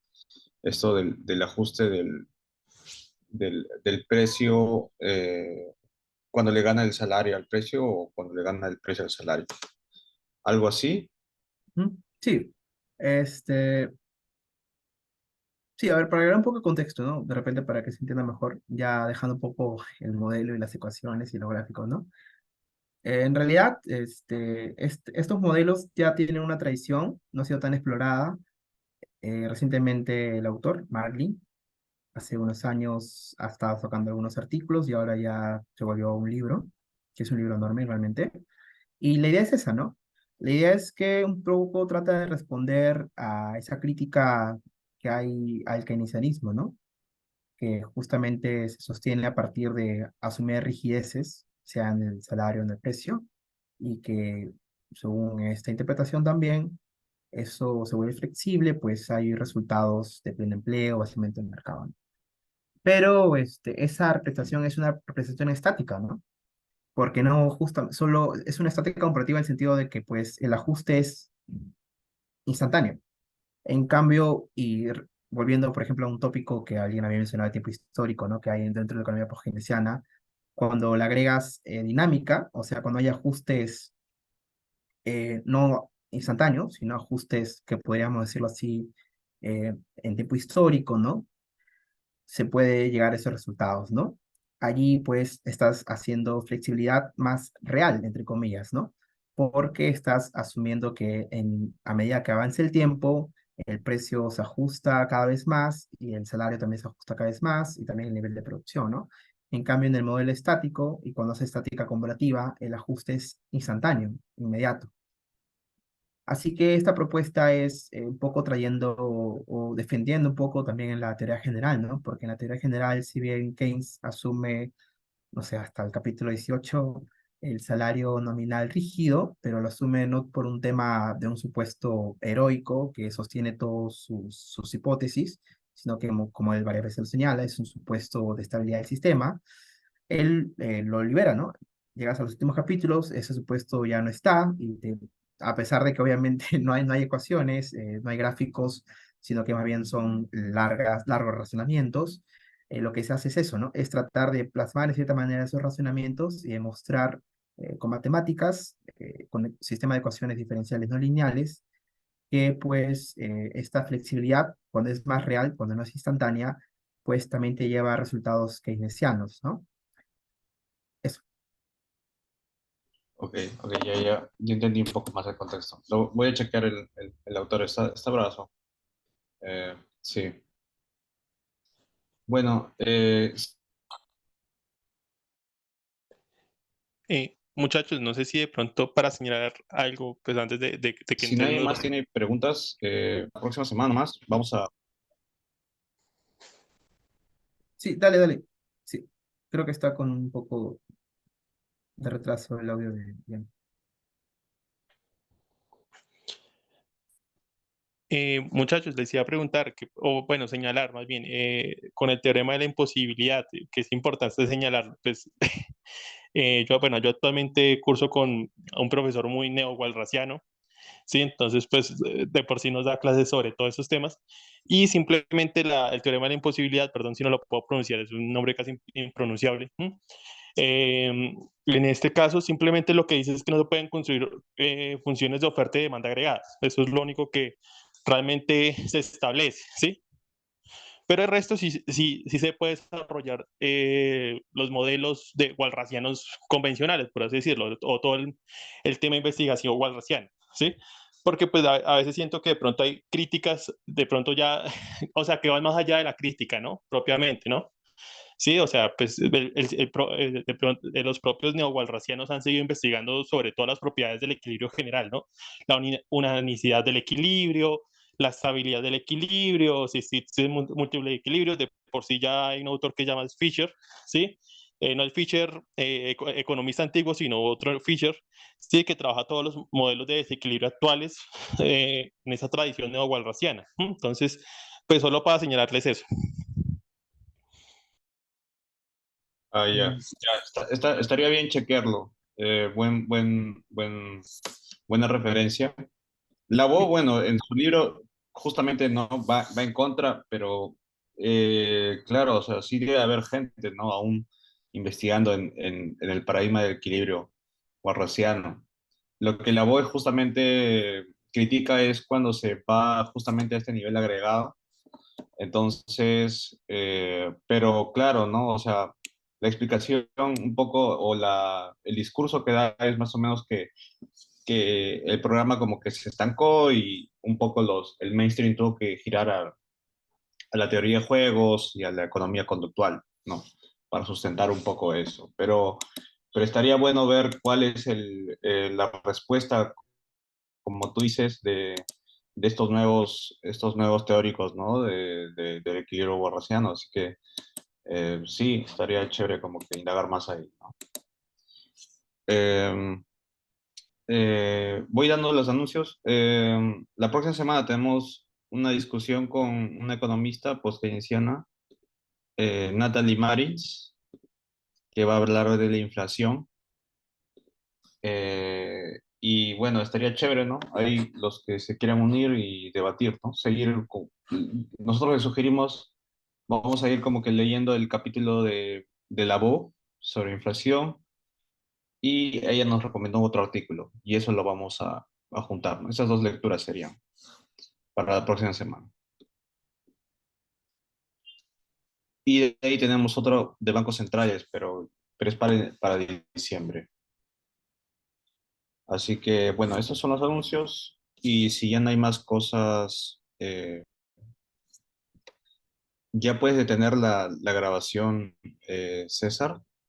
Esto del ajuste del precio, cuando le gana el salario al precio o cuando le gana el precio al salario. Algo así. Ujú. Sí, este, sí, a ver, para agregar un poco de contexto, ¿no? De repente para que se entienda mejor, ya dejando un poco el modelo y las ecuaciones y los gráficos, ¿no? En realidad, estos modelos ya tienen una tradición, no ha sido tan explorada. Recientemente el autor, Marlin, hace unos años ha estado sacando algunos artículos y ahora ya se volvió un libro, que es un libro enorme realmente. Y la idea es esa, ¿no? La idea es que un poco trata de responder a esa crítica que hay al keynesianismo, ¿no? Que justamente se sostiene a partir de asumir rigideces, sea en el salario o en el precio, y que según esta interpretación también, eso se vuelve flexible, pues hay resultados de pleno empleo, básicamente en el mercado, ¿no? Pero esa representación es una representación estática, ¿no? Porque no justa, solo es una estática comparativa en el sentido de que pues el ajuste es instantáneo. En cambio, volviendo, por ejemplo, a un tópico que alguien había mencionado de tiempo histórico, ¿no? Que hay dentro de la economía postkeynesiana, cuando le agregas dinámica, o sea, cuando hay ajustes no instantáneos, sino ajustes que podríamos decirlo así en tiempo histórico, ¿no? Se puede llegar a esos resultados, ¿no? Allí pues estás haciendo flexibilidad más real, entre comillas, ¿no? Porque estás asumiendo que a medida que avance el tiempo, el precio se ajusta cada vez más y el salario también se ajusta cada vez más y también el nivel de producción, ¿no? En cambio, en el modelo estático y cuando hace estática comparativa, el ajuste es instantáneo, inmediato. Así que esta propuesta es un poco trayendo o defendiendo un poco también en la teoría general, ¿no? Porque en la teoría general, si bien Keynes asume, no sé, hasta el capítulo 18, el salario nominal rígido, pero lo asume no por un tema de un supuesto heroico que sostiene todas sus hipótesis, sino que como el varias veces lo señala, es un supuesto de estabilidad del sistema, él lo libera, ¿no? Llegas a los últimos capítulos, ese supuesto ya no está, a pesar de que obviamente no hay ecuaciones, no hay gráficos, sino que más bien son largos razonamientos, lo que se hace es eso, ¿no? Es tratar de plasmar de cierta manera esos razonamientos y demostrar con matemáticas, con el sistema de ecuaciones diferenciales no lineales, que pues esta flexibilidad, cuando es más real, cuando no es instantánea, pues también te lleva a resultados keynesianos, ¿no? Eso. Ok, ok, ya entendí un poco más el contexto. Voy a chequear el autor, está brazo. Sí. Bueno, Muchachos, no sé si de pronto para señalar algo, pues antes de que si entren nadie los más demás. tiene preguntas, la próxima semana más vamos a... Sí, dale, dale. Sí, creo que está con un poco de retraso el audio de Ian. Muchachos, les iba a preguntar, o bueno, señalar más bien, con el teorema de la imposibilidad, que es importante señalar, pues bueno, yo actualmente curso con un profesor muy neo-walrasiano, ¿sí? Entonces, pues de por sí nos da clases sobre todos esos temas, y simplemente el teorema de la imposibilidad, perdón si no lo puedo pronunciar, es un nombre casi impronunciable. En este caso, simplemente lo que dice es que no se pueden construir funciones de oferta y demanda agregadas. Eso es lo único que realmente se establece, ¿sí? Pero el resto sí se puede desarrollar los modelos de walrasianos convencionales, por así decirlo, o todo el tema de investigación walrasiano, ¿sí? Porque pues a veces siento que de pronto hay críticas, de pronto ya, o sea, que van más allá de la crítica, ¿no? Propiamente, ¿no? Sí, o sea, pues los propios neowalrasianos han seguido investigando sobre todas las propiedades del equilibrio general, ¿no? La unanicidad del equilibrio, la estabilidad del equilibrio, si existen múltiples equilibrios, de por sí ya hay un autor que llama Fisher, ¿sí? No el Fisher economista antiguo, sino otro Fisher, sí, que trabaja todos los modelos de desequilibrio actuales en esa tradición neowalrasiana. Entonces, pues solo para señalarles eso. Ah, ya, Mm, estaría bien chequearlo. Buena referencia. Lavó, sí, bueno, en su libro justamente no va en contra, pero claro, o sea, sí debe haber gente, ¿no? Aún investigando en el paradigma del equilibrio walrasiano. Lo que Lavó justamente critica es cuando se va justamente a este nivel agregado. Entonces, pero claro, ¿no? O sea, la explicación un poco o el discurso que da es más o menos que el programa como que se estancó y un poco el mainstream tuvo que girar a la teoría de juegos y a la economía conductual, ¿no? Para sustentar un poco eso. Pero estaría bueno ver cuál es la respuesta como tú dices, de estos nuevos teóricos, ¿no? Del equilibrio borrasiano. Así que sí, estaría chévere como que indagar más ahí, ¿no? Em, voy dando los anuncios. La próxima semana tenemos una discusión con una economista post-keynesiana, Natalie Marins, que va a hablar de la inflación. Y bueno, estaría chévere, ¿no? Ahí los que se quieran unir y debatir, ¿no? Nosotros les sugerimos, vamos a ir como que leyendo el capítulo de la BO sobre inflación y ella nos recomendó otro artículo y eso lo vamos a juntar, ¿no? Esas dos lecturas serían para la próxima semana. Y de ahí tenemos otro de bancos centrales, pero es para diciembre. Así que, bueno, estos son los anuncios. Y si ya no hay más cosas, ya puedes detener la grabación, César.